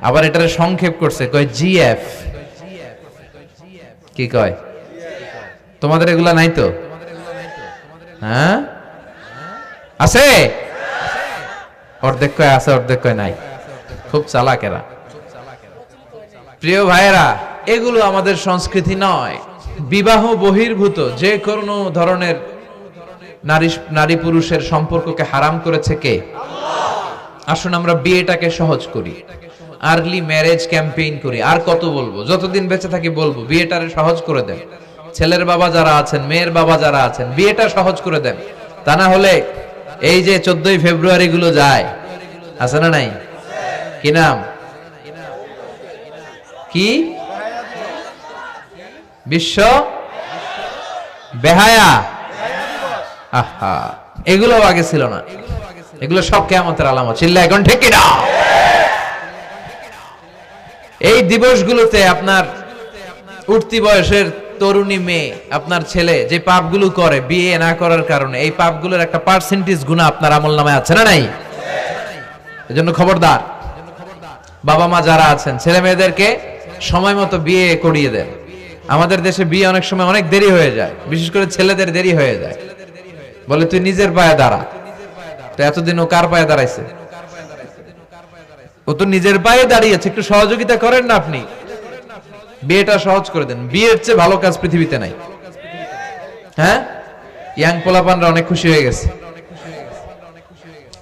আবার এটারে সংক্ষেপ করছে, কয় জিএফ। কি কয়? তোমাদের এগুলা নাই তো? হ্যাঁ আছে, অর্ধেক কয় আছে, অর্ধেক কয় নাই। খুব চালাকেরা। প্রিয় ভাইয়েরা, এগুলো আমাদের সংস্কৃতি নয়। বিবাহ বহির্ভূত যে কোনো ধরনের নারী পুরুষের সম্পর্ককে হারাম করেছে কে? আসুন আমরা বিয়েটাকে সহজ করি, আর্লি ম্যারেজ ক্যাম্পেইন করি। আর কত বলবো? যতদিন বেঁচে থাকি বলবো, বিয়েটারে সহজ করে দেন। ছেলের বাবা যারা আছেন, মেয়ের বাবা যারা আছেন, বিয়েটা সহজ করে দেন। তা না হলে এই যে 14ই ফেব্রুয়ারি গুলো যায়, আছে না নাই? কি নাম? কি? বিশ্ব বেহায়া। আহা, এগুলো আগে ছিল না। এগুলো সব কিয়ামতের আলামত। চিল্লা এখন ঠিক কিনা? এই দিবসগুলোতে আপনার উঠতি বয়সের তরুণী মেয়ে, আপনার ছেলে যে পাপগুলো করে বিয়ে না করার কারণে, এই পাপগুলোর একটা পার্সেন্টেজ গুনাহ আপনার আমলনামায় আছে না নাই? এজন্য খবরদার, বাবা মা যারা আছেন, ছেলে মেয়েদেরকে সময় মতো বিয়ে করিয়ে দেন। আমাদের দেশে বিয়ে অনেক সময় অনেক দেরি হয়ে যায়, বিশেষ করে ছেলেদের দেরি হয়ে যায়। বলে তুই নিজের পায়ে দাঁড়া। তো এতদিন ও কার পায়ে দাঁড়াইছে? ও তো নিজের পায়ে দাঁড়িয়েছে, একটু সহযোগিতা করেন না আপনি। বিয়েটা সহজ করে দেন, বিয়ের চেয়ে ভালো কাজ পৃথিবীতে নাই। হ্যাঁ, ইয়াং পোলাপানরা অনেক খুশি হয়ে গেছে।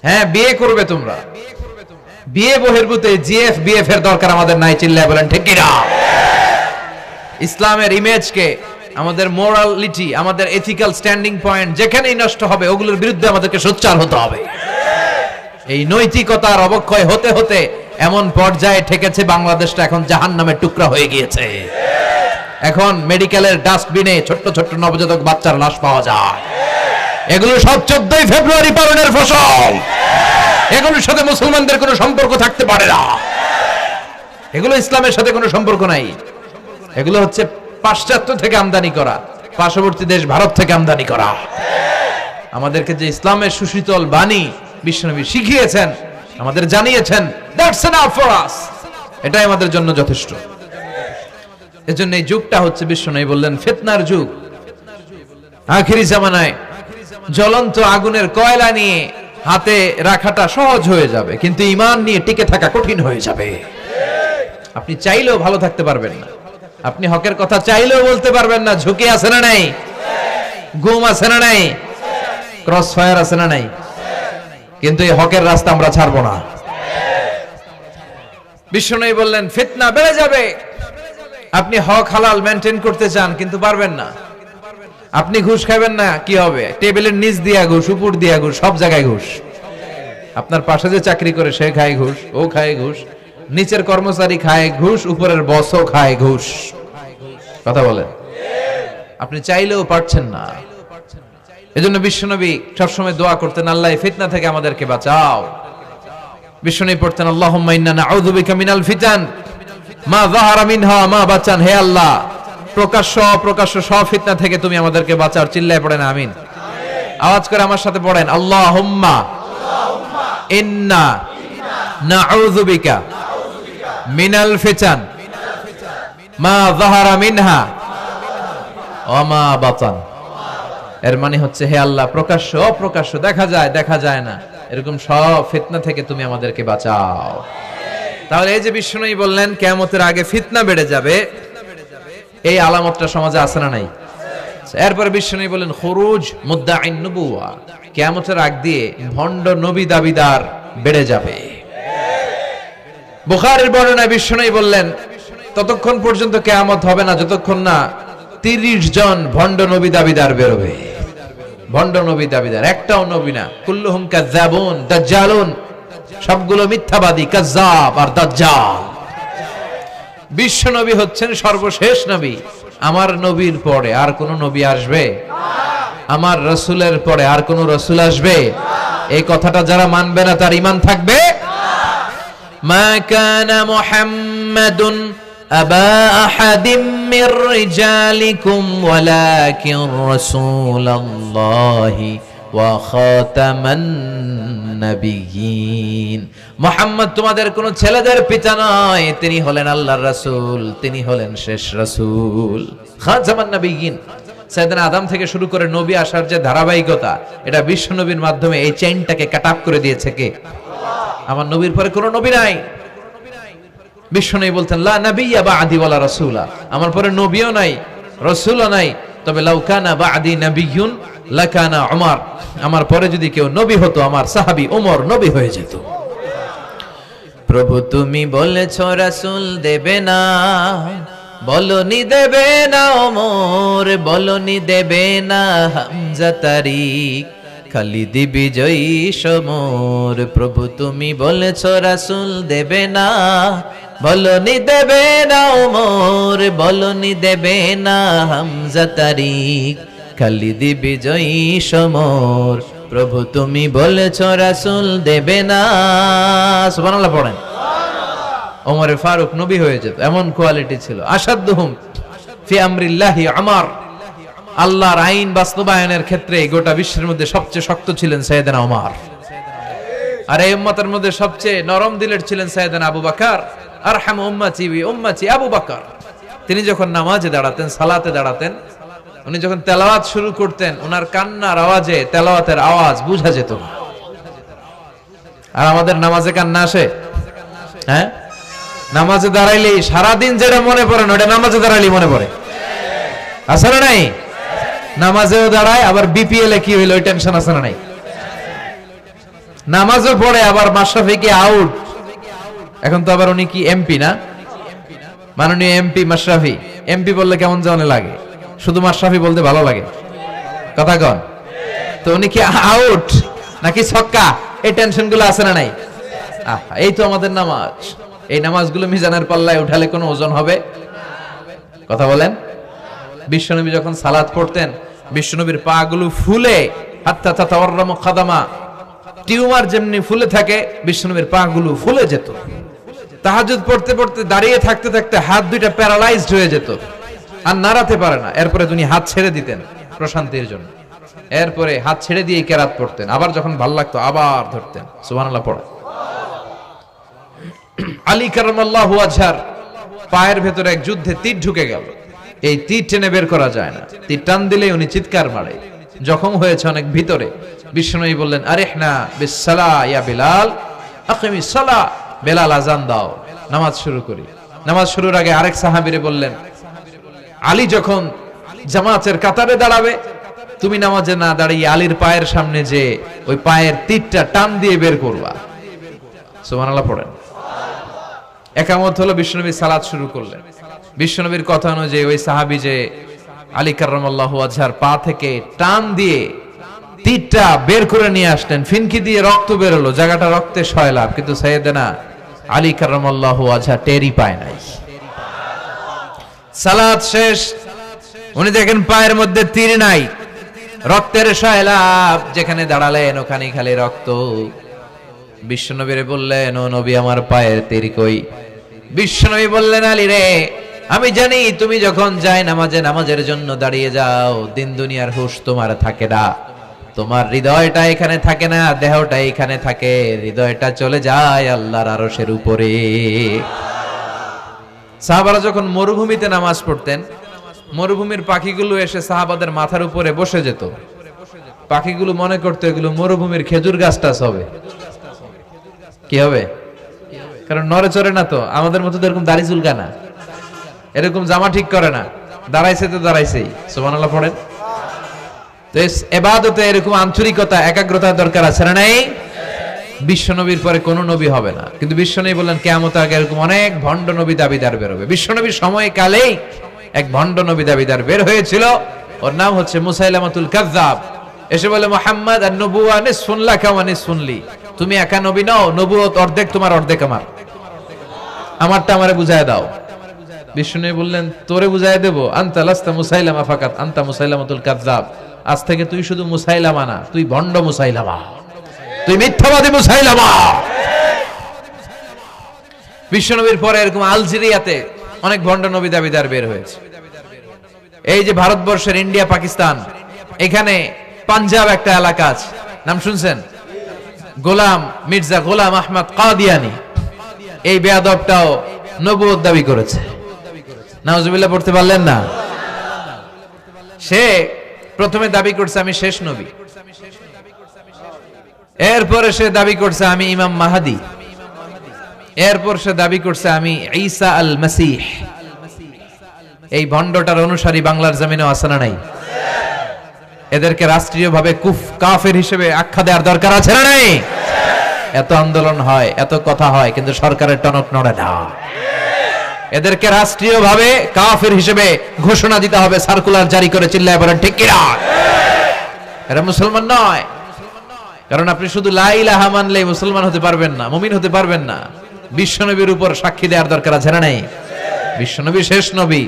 হ্যাঁ, বিয়ে করবে তোমরা, বিয়ে বহির্ভূত জিএফ বিএফ এর দরকার আমাদের নাই। চিল্লায় বলেন ঠিক কিনা? ইসলামের ইমেজকে, আমাদের মোরালিটি, আমাদের এথিক্যাল স্ট্যান্ডিং পয়েন্ট যেখানেই নষ্ট হবে ওগুলোর বিরুদ্ধে আমাদেরকে সোচ্চার হতে হবে। এই নৈতিকতার অবক্ষয় হতে হতে এমন পর্যায়ে ঠেকেছে বাংলাদেশটা এখন জাহান্নামের টুকরা হয়ে গিয়েছে। এখন মেডিকেলের ডাস্টবিনে ছোট্ট ছোট্ট নবজাতক বাচ্চার লাশ পাওয়া যায়। এগুলো সব 14ই ফেব্রুয়ারি পালনের ফসল। এগুলোর সাথে মুসলমানদের কোনো সম্পর্ক থাকতে পারে না। এগুলো ইসলামের সাথে কোনো সম্পর্ক নাই। এগুলো হচ্ছে পাশ্চাত্য থেকে আমদানি করা, পার্শ্ববর্তী দেশ ভারত থেকে আমদানি করা। আমাদেরকে যে ইসলামের সুশীতল বাণী বিশ্বনবী শিখিয়েছেন, আমাদের জানিয়েছেন, দ্যাটস এনাফ ফর আস, এটাই আমাদের জন্য যথেষ্ট। এজন্য এই যুগটা হচ্ছে, বিশ্বনবী বললেন, ফিতনার যুগ। আখিরি জামানায় জ্বলন্ত আগুনের কয়লা নিয়ে হাতে রাখাটা সহজ হয়ে যাবে, কিন্তু ঈমান নিয়ে টিকে থাকা কঠিন হয়ে যাবে। আপনি চাইলেও ভালো থাকতে পারবেন না, আপনি হকের কথা চাইলেও বলতে পারবেন না। ঝুঁকি আছে না নাই? গুম আছে না নাই? ক্রস ফায়ার আছে না নাই? কিন্তু এই হকের রাস্তা আমরা ছাড়বো না। বিশ্বনবী বললেন ফিতনা বেড়ে যাবে। আপনি হক হালাল মেনটেন করতে চান কিন্তু পারবেন না। আপনি ঘুষ খাবেন না, কি হবে? টেবিলের নিচ দিয়া ঘুষ, উপর দিয়া ঘুষ, সব জায়গায় ঘুষ। আপনার পাশে যে চাকরি করে সে খায় ঘুষ, ও খায় ঘুষ, নিচের কর্মচারী খায় ঘুষ, উপরের বসও খায় ঘুষ। কথা বলেন, আপনি চাইলেও পারছেন না। এজন্য বিশ্বনবী সবসময় দোয়া করতেন, আল্লাহ ফিতনা থেকে আমাদেরকে বাঁচাও। বিশ্বনবী পড়তেন, আল্লাহুম্মা ইন্না নাউযু বিকা মিনাল ফিতান মা যাহারা মিনহা মা বাচান। হে আল্লাহ, প্রকাশ্য অপ্রকাশ্য সব ফিতনা থেকে তুমি আমাদেরকে বাঁচাও। চিল্লায় পড়েন আমিন। আওয়াজ করে আমার সাথে পড়েন, আল্লাহুম্মা ইন্না নাউযু বিকা মিনাল ফিতান মা যাহারা মিনহা ওয়া মা বাতান। এর মানে হচ্ছে, হে আল্লাহ, প্রকাশ্য অপ্রকাশ্য, দেখা যায় দেখা যায় না, এরকম সব ফিতনা থেকে তুমি আমাদেরকে বাঁচাও। তাহলে এই যে বিশ্বনবী বললেন কিয়ামতের আগে ফিতনা বেড়ে যাবে, এই আলামতটা সমাজে আছে না নাই? এরপরে বিশ্বনবী বললেন খুরুজ মুদ্দাঈন নবুওয়া, কিয়ামতের আগ দিয়ে ভণ্ড নবী দাবিদার বেড়ে যাবে। বুখারীর বর্ণনায় বিশ্বনবী বললেন, ততক্ষণ পর্যন্ত কিয়ামত হবে না যতক্ষণ না 30 জন ভণ্ড নবী দাবিদার বেরোবে। ভণ্ড নবী দাবিদার, একটাও নবী না। কুল্লুহুম কাযাবুন দাজ্জালুন, সবগুলো মিথ্যাবাদী, কাযাব আর দাজ্জাল। বিশ্ব নবী হচ্ছেন সর্বশেষ নবী। আমার নবীর পরে আর কোন নবী আসবে? আমার রাসূলের পরে আর কোন রাসূল আসবে? এই কথাটা যারা মানবে না তার ঈমান থাকবে। মা কানা মুহাম্মাদুন আবা আহাদিম মির রিজালিকুম ওয়ালাকিন রাসূলুল্লাহি ওয়া খাতামান নাবিয়িন। মুহাম্মদ তোমাদের কোন ছেলেদের পিতা নয়, তিনি হলেন আল্লাহর রাসূল, তিনি হলেন শেষ রাসূল। খাতামান নাবিয়িন, সাইয়েদনা আদম থেকে শুরু করে নবী আসার যে ধারাবাহিকতা, এটা বিশ্ব নবীর মাধ্যমে এই চেইনটাকে কাট আপ করে দিয়েছে কে? আমার নবীর পরে কোন নবী নাই। বিশ্বনবী বলতেন, লা নাবিয়্যা বা'দি ওয়ালা রাসূলা, আমার পরে নবীও নাই, রাসূলও নাই, তবে লাউ কানা বা'দি নাবিয়্যুন লাকানা উমর, আমার পরে যদি কেউ নবী হতো আমার সাহাবী ওমর নবী হয়ে যেত। প্রভু তুমি বলেছো রাসূল দেবে না, বলনি দেবে না ওমর, বলনি দেবে না হামজা তারিক, খালিদ বিজয়ী সমর। প্রভু তুমি বলেছো রাসূল দেবে না, বলনি দেবে না ওমর, বলনি দেবে না হামজা তারিক, খালিদ বিজয়ী সমর। প্রভু তুমি বলেছো রাসূল দেবে না। সুবহানাল্লাহ পড়েন। ওমর ফারুক নবী হয়ে যেত, এমন কোয়ালিটি ছিল। আসাদুহুম ফি আমরিল্লাহি উমর, আল্লাহর আইন বাস্তবায়নের ক্ষেত্রে গোটা বিশ্বের মধ্যে সবচেয়ে শক্ত ছিলেন সাইয়েদনা ওমর। আর এই উম্মতের মধ্যে সবচেয়ে নরম দিলের ছিলেন সাইয়েদনা আবু বকর। আরহামু উম্মতি বি উম্মতি আবু বকর। তিনি যখন নামাজে দাঁড়াতেন, সালাতে দাঁড়াতেন, উনি যখন তেলাওয়াত শুরু করতেন, ওনার কান্নার আওয়াজে তেলাওয়াতের আওয়াজ বোঝা যেত না। আর আমাদের নামাজে কান্না আসে? হ্যাঁ, নামাজে দাঁড়াইলে সারাদিন যেটা মনে পড়ে না ওটা নামাজে দাঁড়াইলে মনে পড়ে, আছে না নাই? নামাজেও দাঁড়ায়, আবার বিপিএল এ কি হইলো ওই টেনশন আছে না নাই? নামাজও পড়ে, আবার মাশরাফি কি আউট, এখন তো আবার উনি কি এমপি না, মাননীয় এমপি মাশরাফি। এমপি বললে কেমন জানে লাগে, শুধু মাশরাফি বলতে ভালো লাগে, কথা কন। তো উনি কি আউট নাকি ছক্কা, এই টেনশন গুলো আছে না নাই? এই তো আমাদের নামাজ। এই নামাজগুলো মিজানের পাল্লায় উঠালে কোনো ওজন হবে? কথা বলেন। বিশ্বনবী যখন সালাত পড়তেন, বিশ্বনবীর পা গুলো ফুলে, হাত্তা তাতাওয়াররামু খাদামা, টিউমার যেমনি ফুলে থাকে বিশ্বনবীর পা গুলো ফুলে যেত। তাহাজ্জুদ পড়তে পড়তে দাঁড়িয়ে থাকতে থাকতে হাত দুইটা প্যারালাইজড হয়ে যেত, আর নাড়াতে পারে না। এরপরে তিনি হাত ছেড়ে দিতেন প্রশান্তির জন্য, এরপরে হাত ছেড়ে দিয়ে কেরাত পড়তেন, আবার যখন ভাল লাগতো আবার ধরতেন। সুবহানাল্লাহ পড়ে। আলী কারামাল্লাহু ওয়াজহার পায়ের ভেতরে এক যুদ্ধে তীর ঢুকে গেল। এই তীর টেনে বের করা যায় না, তীর টান দিলেই উনি চিৎকার মারে, জখম হয়েছে অনেক ভিতরে। বিশ্বনবী বললেন, আরিহনা বিসসালা ইয়া বিলাল, আকিমিস সালা, বেলাল আজান দাও, নামাজ শুরু করি। নামাজ শুরুর আগে আরেক সাহাবীরে বললেন, আলী যখন জামাতের কাতারে দাঁড়াবে, তুমি নামাজে না দাঁড়িয়ে আলীর পায়ের সামনে যে ওই পায়ের তীরটা টান দিয়ে বের করবা। সুবহানাল্লাহ পড়েন। একামত হলো, বিশ্বনবী সালাত শুরু করলেন। বিশ্বনবীর কথা অনুযায়ী ওই সাহাবী যে আলী কারামাল্লাহু ওয়াজহার পা থেকে টান দিয়ে তীরটা বের করে নিয়ে আসলেন, ফিনকি দিয়ে রক্ত বের হলো, জায়গাটা রক্তে সয়লাভ, কিন্তু সাইয়েদনা আলী কারামাল্লাহু ওয়াজহা টেরই পায় নাই। সালাত শেষ, উনি দেখেন পায়ের মধ্যে তীর নাই, রক্তের সয়লাভ, যেখানে দাঁড়ালেন ওখানে খালি রক্ত। বিশ্বনবীরে বললেন, ও নবী আমার পায়ের তীর কই? বিশ্বনবী বললেন, আলী রে, আমি জানি তুমি যখন যায় নামাজে নামাজের জন্য দাঁড়িয়ে যাও, দিন দুনিয়ার হুঁশ তোমার থাকে না, তোমার হৃদয়টা এখানে থাকে না, দেহটা এখানে থাকে, হৃদয়টা চলে যায় আল্লাহর আরশের উপরে। সাহাবারা যখন মরুভূমিতে নামাজ পড়তেন, মরুভূমির পাখিগুলো এসে সাহাবাদের মাথার উপরে বসে যেত। পাখিগুলো মনে করতো এগুলো মরুভূমির খেজুর গাছটা হবে। কি হবে? কারণ নড়ে চড়ে না তো, আমাদের মতো এরকম দাড়ি চুলকা না, এরকম জামা ঠিক করে না, দাঁড়াইছে তো দাঁড়াইছেই। সুবহানাল্লাহ পড়েন। তো ইবাদতে এরকম আন্তরিকতা, একাগ্রতা দরকার আছে না নাই? বিশ্বনবীর পরে কোন নবী হবে না, কিন্তু বিশ্বনবী বললেন কিয়ামতের আগে এরকম অনেক ভণ্ড নবী দাবিদার বের হবে। বিশ্বনবীর সময়কালেই এক ভণ্ড নবী দাবিদার বের হয়েছিল, ওর নাম হচ্ছে মুসাইলামাতুল কাযযাব। এসে বলে, মুহাম্মদ আন-নবুওয়া নিসফুন লাকা ওয়া নিসফুন লি, তুমি একা নবী নও, নবুয়ত অর্ধেক তোমার অর্ধেক আমার, আমারটা আমারে বুঝায় দাও। বিশ্বনবী বললেন, তোরে বুঝায় দেব? আনতা লাস্তা মুসাইলামা ফাকাত, আনতা মুসাইলামাতুল কাযযাব, আজ থেকে তুই শুধু মুসাইলামা না, তুই ভণ্ড মুসাইলামা, তুই মিথ্যাবাদী মুসাইলামা। বিশ্বনবীর পরে এরকম আলজেরিয়াতে অনেক ভণ্ড নবী দাবিদার বের হয়েছে। এই যে ভারতবর্ষের ইন্ডিয়া পাকিস্তান, এখানে পাঞ্জাব একটা এলাকা আছে, নাম শুনছেন? গোলাম মির্জা গোলাম আহমদ কাদিয়ানি, এই বেয়াদবটাও নবুয়ত দাবি করেছে। নাউজুবিল্লাহ পড়তে পারলেন না? সে প্রথমে দাবি করছে আমি শেষ নবী, এরপরে সে দাবি করছে আমি ইমাম মাহাদি, এরপর সে দাবি করছে আমি ঈসা আল মাসিহ। এই ভণ্ডটার অনুসারী বাংলার জমিনে আছে না নাই? এদেরকে রাষ্ট্রীয়ভাবে কাফের হিসেবে আখ্যা দেওয়ার দরকার আছে না নাই? এত আন্দোলন হয়, এত কথা হয়, কিন্তু সরকারের টনক নড়ে না। এদেরকে রাষ্ট্রীয়ভাবে কাফের হিসেবে ঘোষণা দিতে হবে, সার্কুলার জারি করে চিল্লায় বলেন ঠিক কিনা? এরা মুসলমান নয়। কারণ আপনি শুধু লা ইলাহা মানলেই মুসলমান হতে পারবেন না, মুমিন হতে পারবেন না। বিশ্বনবীর উপর সাক্ষী দেওয়ার দরকার আছে না নাই? বিশ্বনবী শেষ নবী,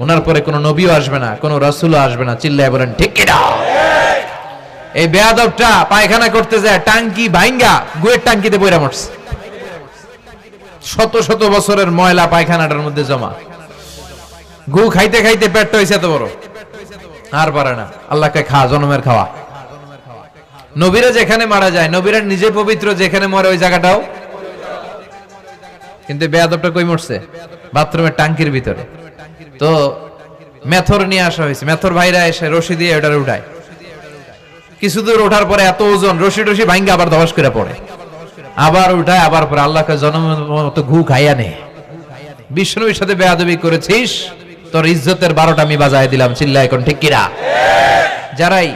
ওনার পরে কোনো নবীও আসবে না, কোনো রাসূলও আসবে না, চিল্লায় বলেন ঠিক কিনা? এই বেয়াদবটা পায়খানা করতে যায় টাঙ্কি ভাঙ্গা গুয়ের টাঙ্কিতে পয়রা মরছে। শত শত বছরের ময়লা পায়খানাটার মধ্যে জমা, গু খাইতে খাইতে পেটটা হইছে এত বড়, আর পারে না। আল্লাহকে খা, জনমের খাওয়া। নবীরা যেখানে মারা যায়, নবীরা নিজে পবিত্র, যেখানে মরে ওই জায়গাটাও, কিন্তু বেয়াদবটা কই মরছে? বাথরুমের টাঙ্কির ভিতরে। তো মেথর নিয়ে আসা হয়েছে, মেথর ভাইরা এসে রশি দিয়ে ওটার উঠায়। কিছু দূর ওঠার পরে এত ওজন, রশি টশি ভাঙ্গা আবার ধস করে পড়ে, আবার উঠায়, আবার পরে আল্লাহকে জনমের মতো ঘু খাইয়া নে। বিষ্ণুবীর সাথে বেয়াদবি করেছিস, তোর ইজ্জতের 12টা আমি বাজায় দিলাম। চিল্লায় এখন ঠিক কিনা? যারাই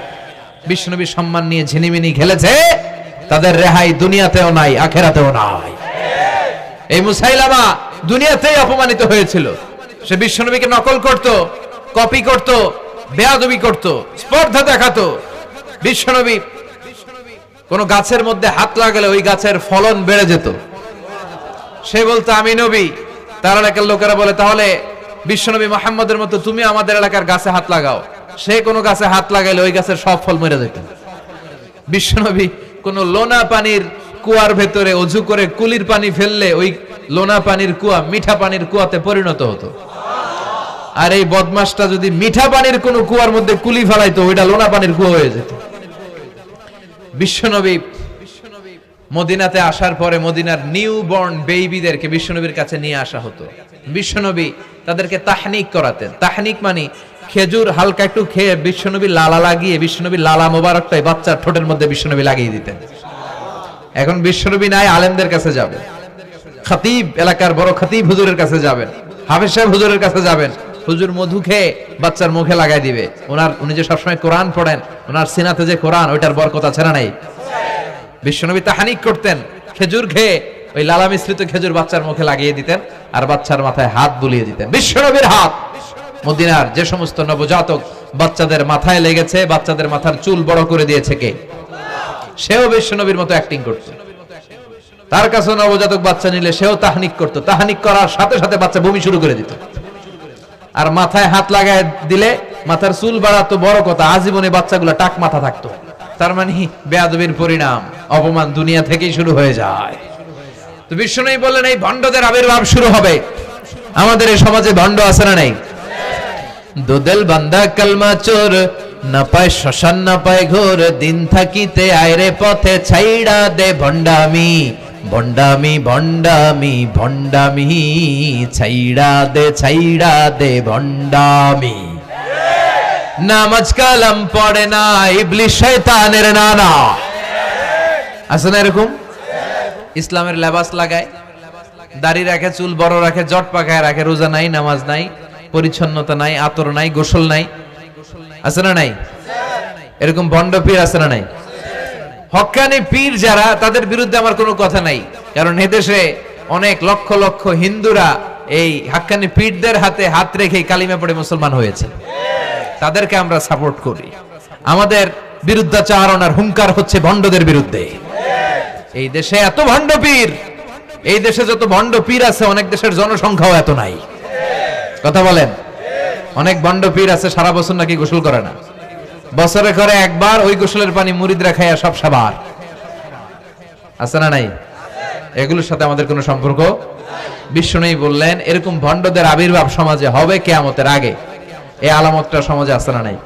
বিষ্ণুবীর সম্মান নিয়ে ঝিনিমিনি খেলেছে তাদের রেহাই দুনিয়াতেও নাই, আখেরাতেও নাই। এই মুসাইলামা দুনিয়াতেই অপমানিত হয়েছিল। সে বিশ্বনবীকে নকল করত, কপি করত, বেয়াদবি করত, স্পর্ধা দেখাতো। বিশ্বনবী কোন গাছের মধ্যে হাত লাগালে ওই গাছের ফলন বেড়ে যেত। সে বলতো আমি নবী, তার এলাকার লোকেরা বলে তাহলে বিশ্বনবী মুহাম্মদের মতো তুমি আমাদের এলাকার গাছে হাত লাগাও। সে কোন গাছে হাত লাগাইলে ওই গাছের সব ফল মরে যেত। বিশ্বনবী কোন লোনা পানির কুয়ার ভেতরে অজু করে কুলির পানি ফেললে ওই লোনা পানির কুয়া মিঠা পানির কুয়াতে পরিণত হতো। আর এই বদমাসটা যদি মিঠা পানির কোন কুয়ার মধ্যে কুলি ফেলাইতো, ওইটা লোনা পানির কুয়া হয়ে যেত। বিশ্বনবী মদিনাতে আসার পরে মদিনার নিউ বর্ন বেবিদেরকে বিশ্বনবীর কাছে নিয়ে আসা হতো। বিশ্বনবী তাদেরকে তাহনিক করাতেন। তাহনিক মানে খেজুর হালকা একটু খেয়ে বিশ্বনবী লালা লাগিয়ে বিশ্বনবী লালা মোবারকটাই বাচ্চার ঠোঁটের মধ্যে বিশ্বনবী লাগিয়ে দিতেন। এখন বিশ্বনবী নাই, আলেমদের কাছে যাবেন, খতিব এলাকার বড় খতিব হুজুরের কাছে যাবেন, হাফেজ সাহেব হুজুরের কাছে যাবেন। হুজুর মধু খেয়ে বাচ্চার মুখে লাগাই দিবে। উনি যে সবসময় কোরআন পড়েন, ওনার সিনাতে যে কোরআন, ওইটার বরকত আছে না নাই? বিশ্বনবী তাহনিক করতেন, খেজুর খেয়ে ওই লালা মিশ্রিত খেজুর বাচ্চার মুখে লাগিয়ে দিতেন আর বাচ্চার মাথায় হাত বুলিয়ে দিতেন। বিশ্বনবীর হাত মদিনার যে সমস্ত নবজাতক বাচ্চাদের মাথায় লেগেছে, বাচ্চাদের মাথার চুল বড় করে দিয়েছে কে? সেও বিশ্বনবীর মতো অ্যাক্টিং করত। তার কাছে নবজাতক বাচ্চা নিলে সেও তাহনিক করত। তাহনিক করার সাথে সাথে বাচ্চা বমি শুরু করে দিত। আর মাথায় হাত লাগায় দিলে মাথার চুল বাড়াতো, বড় কথা, আজীবনে বাচ্চাগুলো টাক মাথা থাকতো। তার মানে বেয়াদবির পরিণাম, অপমান দুনিয়া থেকেই শুরু হয়ে যায়। তো বিশ্বনবী বললেন এই ভণ্ডদের আবির্ভাব শুরু হবে। আমাদের এই সমাজে ভণ্ড আছে না নাই? দুদেল বান্দা কালমা চোর, না পায় শ্মশান না পায় ঘোর, দিন থাকিতে আয়রে পথে ছাইড়া দে ভণ্ডামি, ভণ্ডামি ভণ্ডামি ভণ্ডামি, ছাইড়া দে ভণ্ডামি। নামাজ কালাম পড়ে না, ইবলিস শয়তানের নানা। আছে না এরকম? ইসলামের লেবাস লাগায়, দাড়ি রাখে, চুল বড় রাখে, জট পাকায় রাখে, রোজা নাই, নামাজ নাই, পরিচ্ছন্নতা নাই, আতর নাই, গোসল নাই। আছে না নাই? এরকম ভণ্ড পীর আছে না নাই? হক্কানি পীর যারা, তাদের বিরুদ্ধে আমার কোনো কথা নাই। কারণ এদেশে অনেক লক্ষ লক্ষ হিন্দুরা এই হক্কানি পীরদের হাতে হাত রেখে কালিমা পড়ে মুসলমান হয়েছে। তাদেরকে আমরা সাপোর্ট করি। আমাদের বিরুদ্ধাচারণার হুঙ্কার হচ্ছে ভণ্ডদের বিরুদ্ধে। এই দেশে এত ভণ্ড পীর, এই দেশে যত ভণ্ড পীর আছে অনেক দেশের জনসংখ্যাও এত নাই। কথা বলেন? অনেক ভণ্ড পীর আছে সারা বছর নাকি গোসল করে না, বছরে করে একবার, ওই গোসলের পানি মুরিদরা খাইয়া সব সাবার। আছে না নাই? এগুলোর সাথে আমাদের কোনো সম্পর্ক। বিশ্বনবী বললেন এরকম ভণ্ডদের আবির্ভাব সমাজে হবে কিয়ামতের আগে। এই আলামতটা সমাজে আছে না নাই?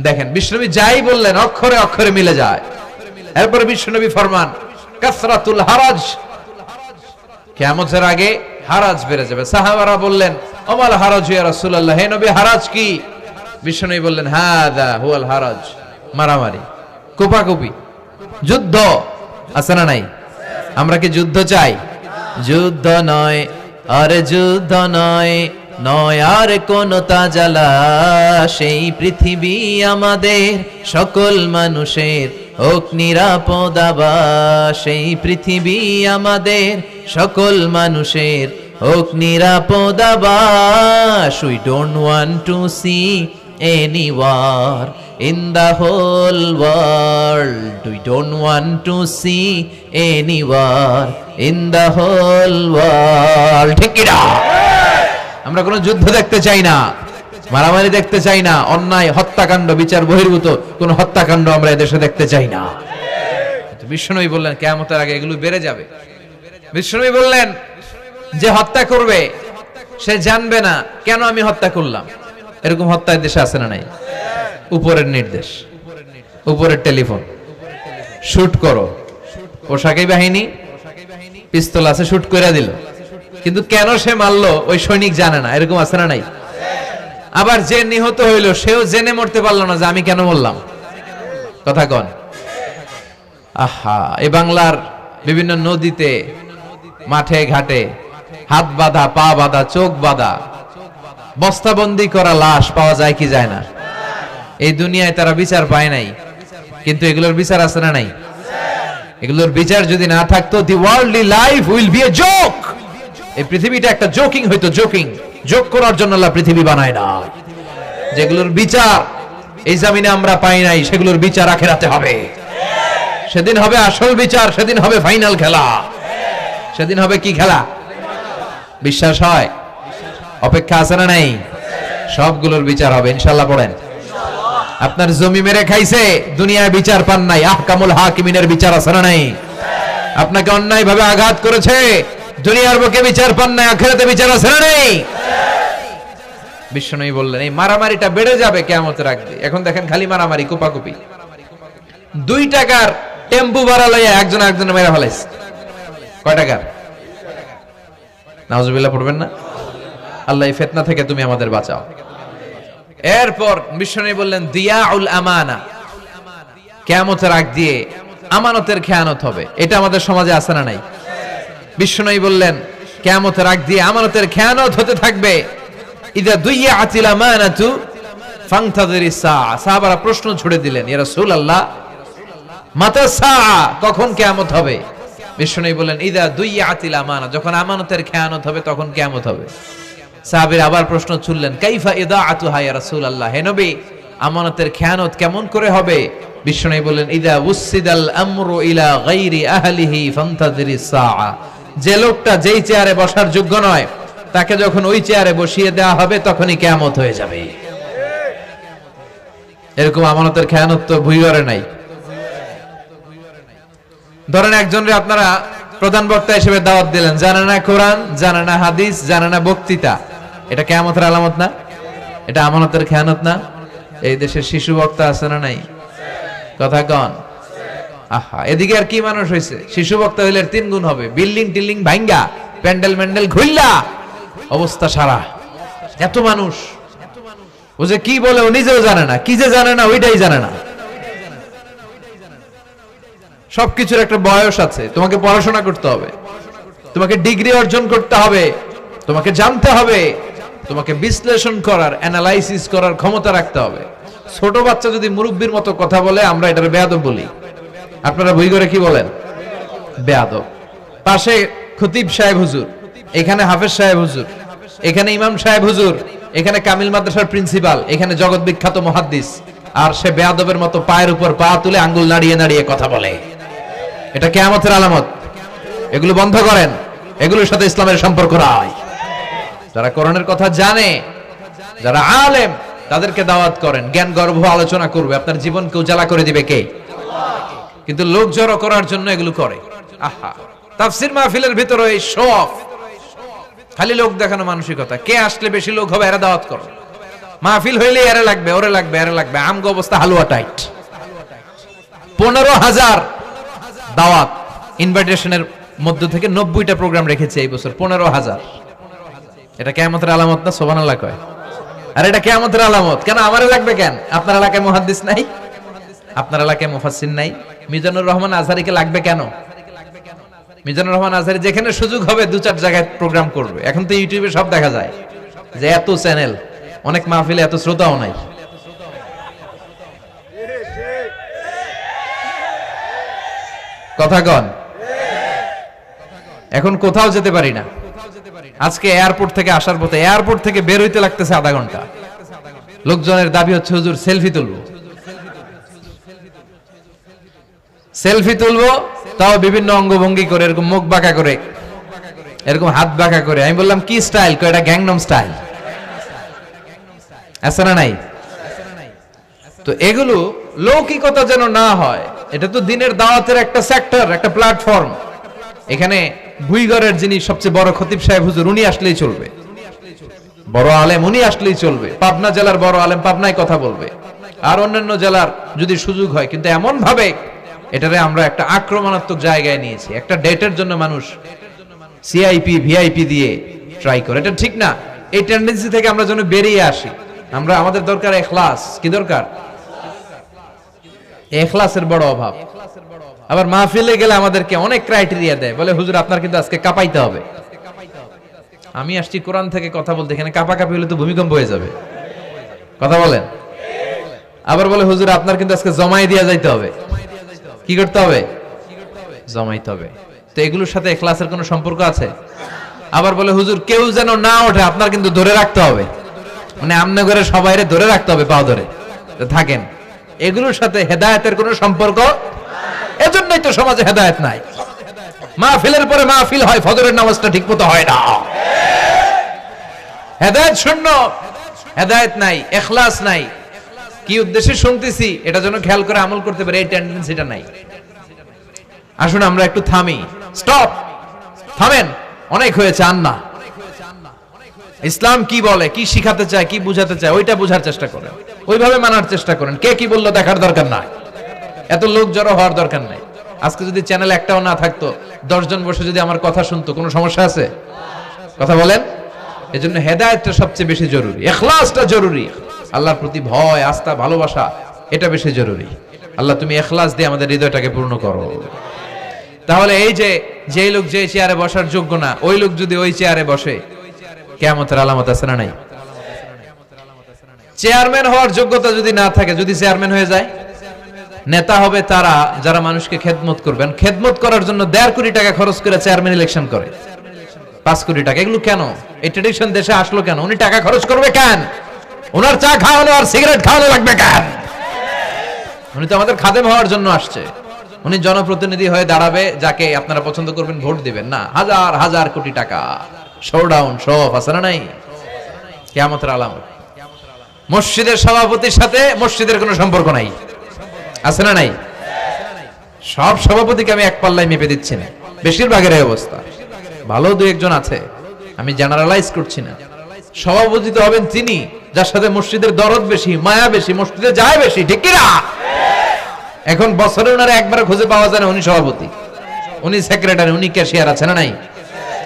দেখেন বিশ্বনবী যাই বললেন অক্ষরে অক্ষরে মিলে যায়। এরপরে বিশ্বনবী ফরমান কাসরাতুল হারাজ, কিয়ামতের আগে হারাজ বেড়ে যাবে। সাহাবারা বললেন ওমাল হারাজ ইয়া রাসূলুল্লাহ, হে নবী হারাজ কি? বিশ্বনবী বললেন হাদা হুয়াল হারাজ, মারামারি, কোপাকুপি, যুদ্ধ। আছে না নাই? আমরা কি যুদ্ধ চাই? যুদ্ধ নয় আরে যুদ্ধ নয়, নয় আর কোন তাজালা, সেই পৃথিবী আমাদের সকল মানুষের হোক নিরাপদ আবাস, সেই পৃথিবী আমাদের সকল মানুষের হোক নিরাপদ আবাস। We don't want to see any war in the whole world. We don't want to see any war in the whole world. ঠিক কি না? আমরা কোনো যুদ্ধ দেখতে চাই না, মারামারি দেখতে চাই না, অন্যায় হত্যাকাণ্ড বিচার বহির্ভূত কোন হত্যাকাণ্ড আমরা এদেশে দেখতে চাই না। বিশ্বনবী বললেন কিয়ামতের আগে এগুলো বেড়ে যাবে। বিশ্বনবী বললেন যে হত্যা করবে সে জানবে না কেন আমি হত্যা করলাম। এরকম হত্যা দেশে আছে না নাই? উপরের নির্দেশ, উপরের টেলিফোন, শুট করো, পোশাকি বাহিনী পিস্তল আছে, শুট করে দিল, কিন্তু কেন সে মারলো ওই সৈনিক জানে না। এরকম আছে না নাই? আবার যে নিহত হইল সেও জেনে মরতে পারলো না যে আমি কেন মরলাম। কথা কন? আহা, এই বাংলার বিভিন্ন নদীতে, মাঠে ঘাটে হাত বাঁধা, পা বাঁধা, চোখ বাঁধা, বস্তাবন্দি করা লাশ পাওয়া যায় কি যায় না? এই দুনিয়ায় তারা বিচার পায় নাই, কিন্তু এগুলোর বিচার আছে না নাই? এগুলোর বিচার যদি না থাকতো, the worldly life will be a joke. এই পৃথিবীটা একটা জোকিং হইতো, জোকিং। জোক করার জন্য আল্লাহ পৃথিবী বানায় না। যেগুলোর বিচার এই জমিনে আমরা পাই নাই, সেগুলোর বিচার আখিরাতে হবে। সেদিন হবে আসল বিচার, সেদিন হবে ফাইনাল খেলা। সেদিন হবে কি খেলা? বিশ্বাস হয়? অপেক্ষা আছে না নাই? সবগুলোর বিচার হবে ইনশাআল্লাহ। পড়েন। আপনার জমি মেরে খাইছে, দুনিয়ায় বিচার পান নাই, আহকামুল হাকিমিনের বিচার আছে না নাই? আপনাকে অন্যায় ভাবে আঘাত করেছে, দুনিয়ার বুকে বিচার পান নাই, আখিরাতে বিচার আছে না নাই? বিশ্বনবী বললেন এই মারামারিটা বেড়ে যাবে কিয়ামতের আগে। এখন দেখেন খালি মারামারি, কোপাকুপি। 2 টাকার টেম্পু ভাড়া লইয়া একজন একজনের মেরে ফেলাইছে। কয় টাকার? নাউজুবিল্লাহ পড়বেন না? আল্লাহ এই ফিতনা থেকে তুমি আমাদের বাঁচাও। এরপর বিশ্বনবী বললেন দিয়াউল আমানা, কিয়ামতের আগ দিয়ে আমানতের খেয়ানত হবে। এটা আমাদের সমাজে আছে না নাই? বিশ্বনবী বললেন কিয়ামতের আগ দিয়ে আমানতের খেয়ানত হতে থাকবে। ইদা দুইয়াতিল আমানাতু ফান্তাযিরিস সাআ। সাহাবারা প্রশ্ন ছুড়ে দিলেন, ইয়া রাসূলুল্লাহ মাতা সাআ, কখন কিয়ামত হবে? বিশ্বনবী বললেন ইদা দুইয়াতিল আমানা, যখন আমানতের খেয়ানত হবে তখন কিয়ামত হবে। সাহাবীরা আবার প্রশ্ন ছুড়লেন, কাইফা ইদাআতুহা ইয়া রাসূলুল্লাহ, হে নবী আমানতের খেয়ানত কেমন করে হবে? বিশ্বনবী বললেন ইদা উসসিদাল আমরু ইলা গায়রি আহলিহি ফান্তাযিরিস সাআ, যে লোকটা যেই চেয়ারে বসার যোগ্য নয় তাকে যখন ওই চেয়ারে বসিয়ে দেওয়া হবে তখনই কিয়ামত হয়ে যাবে। এরকম আমানতের খেয়ানত তো ভুইগরে নাই। ধরেন একজনরে আপনারা প্রধান বক্তা হিসেবে দাওয়াত দিলেন, জানে না কোরআন, জানে না হাদিস, জানে না বক্তৃতা। এটা কিয়ামতের আলামত না? এটা আমানতের খেয়ানত না? এই দেশের শিশু বক্তা আছে না নাই? কথা কন। আহা, এদিকে আর কি মানুষ হয়েছে? শিশু বক্তা হইলে 3 গুণ হবে। বিল্ডিং টিল্ডিং ভাঙ্গা, প্যান্ডেল ম্যান্ডেল ঘুরলা, অবস্থা সারা। এত মানুষ, ও যে কি বলে ও নিজেও জানে না, কি যে জানে না ওইটাই জানে না। সবকিছুর একটা বয়স আছে। তোমাকে পড়াশোনা করতে হবে, তোমাকে ডিগ্রি অর্জন করতে হবে, তোমাকে জানতে হবে, তোমাকে বিশ্লেষণ করার, অ্যানালাইসিস করার ক্ষমতা রাখতে হবে। ছোট বাচ্চা যদি মুরব্বির মতো কথা বলে আমরা এটার বেয়াদব বলি। আপনারা বই করে কি বলেন? বেয়াদব। পাশে খতিব সাহেব হুজুর, এখানে হাফেজ সাহেব হুজুর, এখানে ইমাম সাহেব হুজুর, এখানে কামিল মাদ্রাসার প্রিন্সিপাল, এখানে জগৎ বিখ্যাত মুহাদ্দিস, আর সে বেয়াদবের মতো পায়ের উপর পা তুলে আঙ্গুল নাড়িয়ে নাড়িয়ে কথা বলে। এটা কিয়ামতের আলামত। এগুলো বন্ধ করেন, এগুলোর সাথে ইসলামের সম্পর্ক নাই। যারা কোরআনের কথা জানে, যারা আলেম, তাদেরকে দাওয়াত করেন, জ্ঞান গর্ভ আলোচনা করবে, আপনার জীবনকে উজালা করে দিবে কে? কিন্তু লোক জড়ো করার জন্য এগুলো করে। আহা, তাফসীর মাহফিলের ভিতরে এই শো অফ, খালি লোক দেখানো মানসিকতা। কে আসলে বেশি লোক হবে এরা দাওয়াত করো। মাহফিল হইলে এরা লাগবে, ওরে লাগবে, এরা লাগবে। আমগো অবস্থা হালুয়া টাইট। 15,000 দাওয়াত ইনভাইটেশনের মধ্য থেকে 90টা প্রোগ্রাম রেখেছে এই বছর। 15,000। এটা কিয়ামতের আলামত না? সুবহানাল্লাহ কয়। আর এটা কিয়ামতের আলামত কেন? আমারে লাগবে কেন? আপনার এলাকায় মুহাদ্দিস নাই? আপনার এলাকায় মুফাসসির নাই? মিজানুর রহমান আজহারীকে লাগবে কেন? মিজানুর রহমান আজহারী যেখানে সুযোগ হবে 2-4 জায়গায় প্রোগ্রাম করবে। এখন তো ইউটিউবে সব দেখা যায় যে এত চ্যানেল, অনেক মাহফিলে এত শ্রোতাও নাই। কথা কন। এখন কোথাও যেতে পারি না। আজকে এয়ারপোর্ট থেকে আসার পথে, এয়ারপোর্ট থেকে বের হইতে লাগতেছে আধা ঘন্টা। লোকজনের দাবি হচ্ছে হুজুর সেলফি তুলবো, সেলফি তুলবো, তাও বিভিন্ন অঙ্গভঙ্গি করে, এরকম মুখ বাঁকা করে, এরকম হাত বাঁকা করে। আমি বললাম কি স্টাইল? কয় এটা গ্যাংনম স্টাইল। আছে না নাই? তো এগুলো লৌকিকতা যেন না হয়। এটা তো দিনের দাওয়াতের একটা সেক্টর, একটা প্ল্যাটফর্ম। এখানে ভুইগড়ের যিনি সবচেয়ে বড় খতিব সাহেব হুজুর, উনি আসলেই চলবে। বড় আলেম উনি আসলেই চলবে। পাবনা জেলার বড় আলেম পাবনায় কথা বলবে, আর অন্যান্য জেলার যদি সুযোগ হয়। কিন্তু এমন ভাবে এটারে আমরা একটা আক্রমণাত্মক জায়গায় নিয়েছি। একটা ডেটের জন্য মানুষ সিআইপি ভিআইপি দিয়ে ট্রাই করে, এটা ঠিক না। এই টেন্ডেন্সি থেকে আমরা যেন বেরিয়ে আসি। আমরা, আমাদের দরকার ইখলাস। কি দরকার? ইখলাসের বড় অভাব। আবার মাহফিলে গেলে আমাদেরকে অনেক ক্রাইটেরিয়া দেয়, বলে হুজুর আপনার কিন্তু আজকে কাঁপাইতে হবে। আমি আসছি কোরআন থেকে কথা বলতে, এখানে কাঁপাকাঁপি হলে তো ভূমিকম্প হয়ে যাবে। কথা বলেন। আবার বলে হুজুর আপনার কিন্তু আজকে জমাই দিয়া যাইতে হবে। কি করতে হবে? জমাইতে হবে। তো এগুলোর সাথে ইখলাসের কোনো সম্পর্ক আছে? আবার বলে হুজুর কেউ যেন না ওঠে, আপনার কিন্তু ধরে রাখতে হবে, মানে আমনে করে সবাইরে ধরে রাখতে হবে, পা ধরে থাকেন। এগুলোর সাথে হেদায়েতের কোনো সম্পর্ক, এজন্যই তো সমাজে হেদায়েত নাই। মাহফিলের পরে মাহফিল হয়, ফজরের নামাজটা ঠিকমতো হয় না। হেদায়েত শূন্য, হেদায়েত নাই, ইখলাস নাই। কি উদ্দেশ্যে শুনতেছি এটা যেন খেয়াল করে আমল করতে পারে, এই টেন্ডেন্সিটা নাই। আসুন আমরা একটু থামি, স্টপ, থামেন, অনেক হয়েছে। আন্না ইসলাম কি বলে, কি শিখাতে চায়, কি বুঝাতে চায়, ওইটা বোঝার চেষ্টা করেন, ওইভাবে মানার চেষ্টা করেন। কে কি বললো দেখার দরকার নাই, এত লোক জড়ো হওয়ার দরকার নাই। আজকে যদি চ্যানেল একটাও না থাকতো, 10 জন বসে যদি আমার কথা শুনতো, কোনো সমস্যা আছে? কথা বলেন। এজন্য হেদায়েতটা সবচেয়ে বেশি জরুরি, ইখলাসটা জরুরি, আল্লাহর প্রতি ভয়, আস্থা, ভালোবাসা, এটা বেশি জরুরি। আল্লাহ তুমি ইখলাস দিয়ে আমাদের হৃদয়টাকে পূর্ণ করো। তাহলে এই যে লোক যে চেয়ারে বসার যোগ্য না, ওই লোক যদি ওই চেয়ারে বসে, কিয়ামতের আলামত আছে না নাই? চেয়ারম্যান হওয়ার যোগ্যতা যদি না থাকে, যদি চেয়ারম্যান হয়ে যায়, নেতা হবে তারা যারা মানুষকে খেদমত করবেন। খেদমত করার জন্য 1.5 কোটি টাকা খরচ করে চেয়ারম্যান ইলেকশন করে, 5 কোটি টাকা। এগুলো কেন? এই ট্রেডিশন দেশে আসলো কেন? উনি টাকা খরচ করবে কেন? ওনার চা খাওয়ানো আর সিগারেট খাওয়ানো লাগবে কেন? উনি তো আমাদের খাদেম হওয়ার জন্য আসছে। উনি জনপ্রতিনিধি হয়ে দাঁড়াবে, যাকে আপনারা পছন্দ করবেন, ভোট দিবেন না। হাজার হাজার কোটি টাকা, শোডাউন, শো অফ আছে না নাই? কিয়ামতের আলামত। মসজিদের সভাপতির সাথে মসজিদের কোনো সম্পর্ক নাই, আছে না নাই? সব সভাপতিকে আমি এক পাল্লায় মেপে দিচ্ছি না, বেশিরভাগের এই অবস্থা। ভালো 2-1 জন আছে, আমি জেনারেলাইজ করছি না। সভাপতি তো হবেন তিনি যার সাথে মসজিদের দরদ বেশি, মায়া বেশি, মসজিদে যায় বেশি, ঠিক কি না? এখন বছরে ওনারা একবার খুঁজে পাওয়া যায় না, উনি সভাপতি, উনি সেক্রেটারি, উনি ক্যাশিয়ার, আছে না নাই?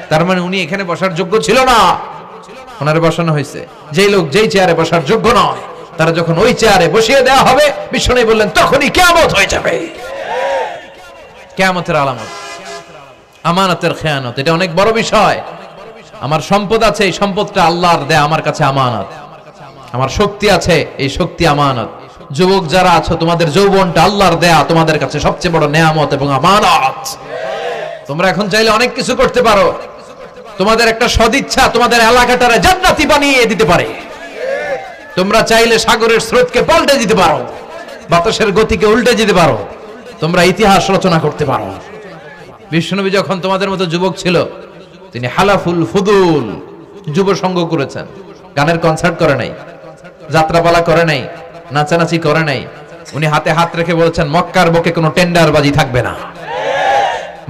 তার মানে উনি এখানে বসার যোগ্য ছিল না, ওনারে বসানো হয়েছে। যেই লোক যেই চেয়ারে বসার যোগ্য নয়, তারা যখন ওই চেয়ারে বসিয়ে দেওয়া হবে, বিশ্বনবী বললেন তখনই কিয়ামত হয়ে যাবে। কিয়ামতের আলামত আমানতের খেয়ানত, এটা অনেক বড় বিষয়। আমার সম্পদ আছে, এই সম্পদটা আল্লাহর দেয়া আমার কাছে আমানত। আমার শক্তি আছে, এই শক্তি আমানত। যুবক যারা আছো, তোমাদের যৌবনটা আল্লাহর দেয়া, তোমাদের কাছে সবচেয়ে বড় নেয়ামত এবং আমানত। তোমরা এখন চাইলে অনেক কিছু করতে পারো। তোমাদের একটা সদিচ্ছা তোমাদের এলাকাটারে জান্নাতি বানিয়ে দিতে পারে। তোমরা চাইলে সাগরের স্রোতকে পাল্টে দিতে পারো, বাতাসের গতিকে উল্টে দিতে পারো, তোমরা ইতিহাস রচনা করতে পারো। বিশ্বনবী যখন তোমাদের মতো যুবক ছিল, তিনি হালাফুল ফুদুল যুব সংঘ করেছেন। গানের কনসার্ট করে নাই, যাত্রাপালা করে নাই, নাচানাচি করে নাই। উনি হাতে হাত রেখে বলেছেন মক্কার বুকে কোনো টেন্ডারবাজি থাকবে না,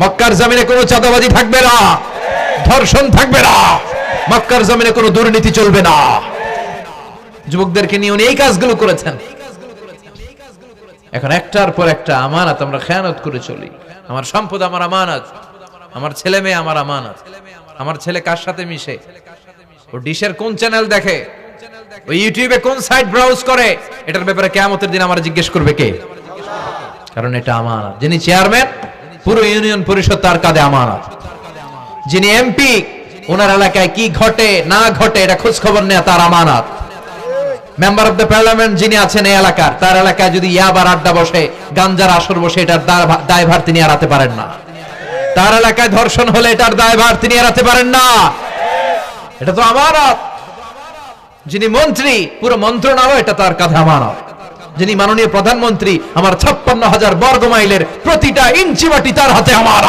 মক্কার জমিনে কোনো চাঁদাবাজি থাকবে না, ধর্ষণ থাকবে না, মক্কার জমিনে কোনো দুর্নীতি চলবে না। যুবকদেরকে নিয়ে উনি এই কাজগুলো করেছেন। এখন একটার পর একটা আমানত আমরা খেয়ানত করে চলি। আমার সম্পদ আমার আমানত, আমার ছেলে মেয়ে আমার আমানত। আমার ছেলে কার সাথে মিশে, ও ডিশের কোন চ্যানেল দেখে, ও ইউটিউবে কোন সাইট ব্রাউজ করে, এটার ব্যাপারে কিয়ামতের দিন আমরা জিজ্ঞেস করবে কে? কারণ এটা আমানত। যিনি চেয়ারম্যান, পুরো ইউনিয়ন পরিষদ তার কাঁধে আমানত। যিনি এমপি, ওনার এলাকায় কি ঘটে না ঘটে এটা খোঁজ খবর নেয়, তার আমানত। মেম্বার অফ দ্য পার্লামেন্ট যিনি আছেন এই এলাকার, তার এলাকায় যদি ইয়াবার আড্ডা বসে, গাঞ্জার আসর বসে, এটার দায়ভার তিনি এড়াতে পারেন না। তার এলাকায় ধর্ষণ হলে এটার দায়ভার তিনি এড়াতে পারেন না। এটা তো আমানত। যিনি মন্ত্রী, পুরো মন্ত্রণালয় এটা তার কাঁধে আমানত। যিনি মাননীয় প্রধানমন্ত্রী, আমার 56,000 বর্গ মাইলের প্রতিটা ইঞ্চি মাটি তার হাতে আমানত।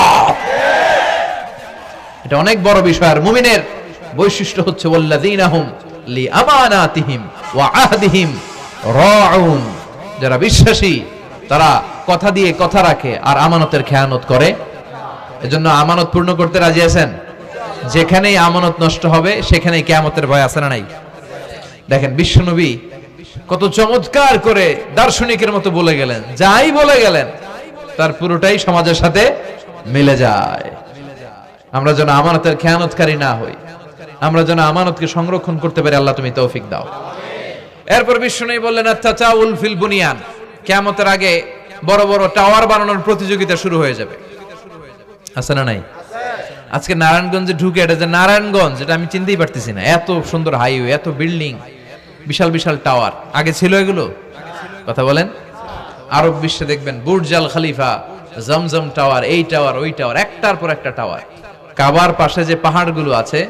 এটা অনেক বড় বিষয়। আর মুমিনের বৈশিষ্ট্য হচ্ছে ওয়াল্লাযীনা হুম লিআমানাতিহিম ওয়া আহদিহিম রাউন। যারা বিশ্বাসী তারা কথা দিয়ে কথা রাখে আর আমানতের খেয়ানত করে। এজন্য আমানত পূর্ণ করতে রাজি আছেন? যেখানেই আমানত নষ্ট হবে সেখানেই কিয়ামতের ভয় আছে না নাই? দেখেন বিশ্বনবী কত চমৎকার করে দার্শনিকের মতো বলে গেলেন, যাই বলে গেলেন তার পুরোটাই সমাজের সাথে মিলে যায়। আমরা যেন আমানতের খেয়ানতকারী না হই, আমরা যেন আমানতকে সংরক্ষণ করতে পারি। আল্লাহ তুমি তৌফিক দাও। এরপর বিশ্বনবী বললেন আত-তাচাউল ফিল বুনিয়ান, কিয়ামতের আগে বড় বড় টাওয়ার বানানোর প্রতিযোগিতা শুরু হয়ে যাবে। আছে না নাই? আজকে নারায়ণগঞ্জে ঢুকে, এটা যে নারায়ণগঞ্জ এটা আমি চিনতেই পারতেছি না। এত সুন্দর হাইওয়ে, এত বিল্ডিং, বিশাল বিশাল টাওয়ার। আগে ছিল এগুলো? কথা বলেন। আরব বিশ্বে দেখবেন বুর্জ আল খলিফা, জমজম টাওয়ার, এই টাওয়ার ওই টাওয়ার, একটার পর একটা টাওয়ার। কাবার পাশে যে পাহাড়গুলো আছে,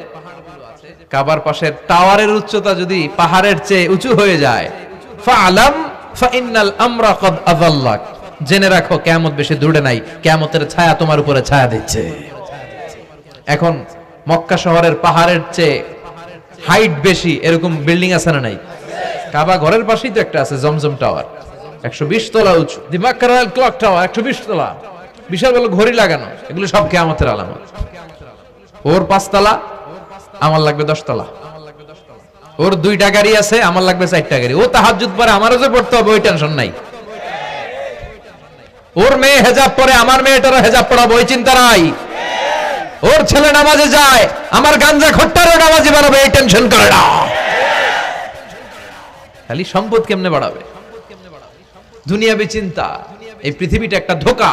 কাবার পাশের টাওয়ারের উচ্চতা যদি পাহাড়ের চেয়ে উঁচু হয়ে যায়, ফাআলাম ফাইন্নাল আমরা কদ আযাল্লাক, জেনে রাখো কিয়ামত বেশি দূরে নাই, কিয়ামতের ছায়া তোমার উপরে ছায়া দিচ্ছে। এখন মক্কা শহরের পাহাড়ের চেয়ে হাইট বেশি এরকম বিল্ডিং আছে না নাই? কাবা ঘরের পাশেই তো একটা আছে, জমজম টাওয়ার, 120 তলা উঁচু। দি মক্কা রয়্যাল ক্লক টাওয়ার 120 তলা, বিশাল বড় ঘড়ি লাগানো। এগুলো সব কিয়ামতের আলামত। ওর 5 তলা, আমার লাগবে 10 তলা। ওর 2টা গাড়ি আছে, আমার লাগবে 4টা গাড়ি। ও তাহাজ্জুদ পরে আমারও যে পড়তে হবে, ওই টেনশন নাই। ওর মেয়ে হেজাব পরে, আমার মেয়েটারও হেজাব পড়াবো, ওই চিন্তা নাই। ওর ছেলে নামাজে যায়, আমার গাঞ্জা খট্টারও নামাজে বানাবে, এই টেনশন করে না। খালি সম্পদ কেমনে বাড়াবে, দুনিয়াবি চিন্তা। এই পৃথিবীটা একটা ধোঁকা।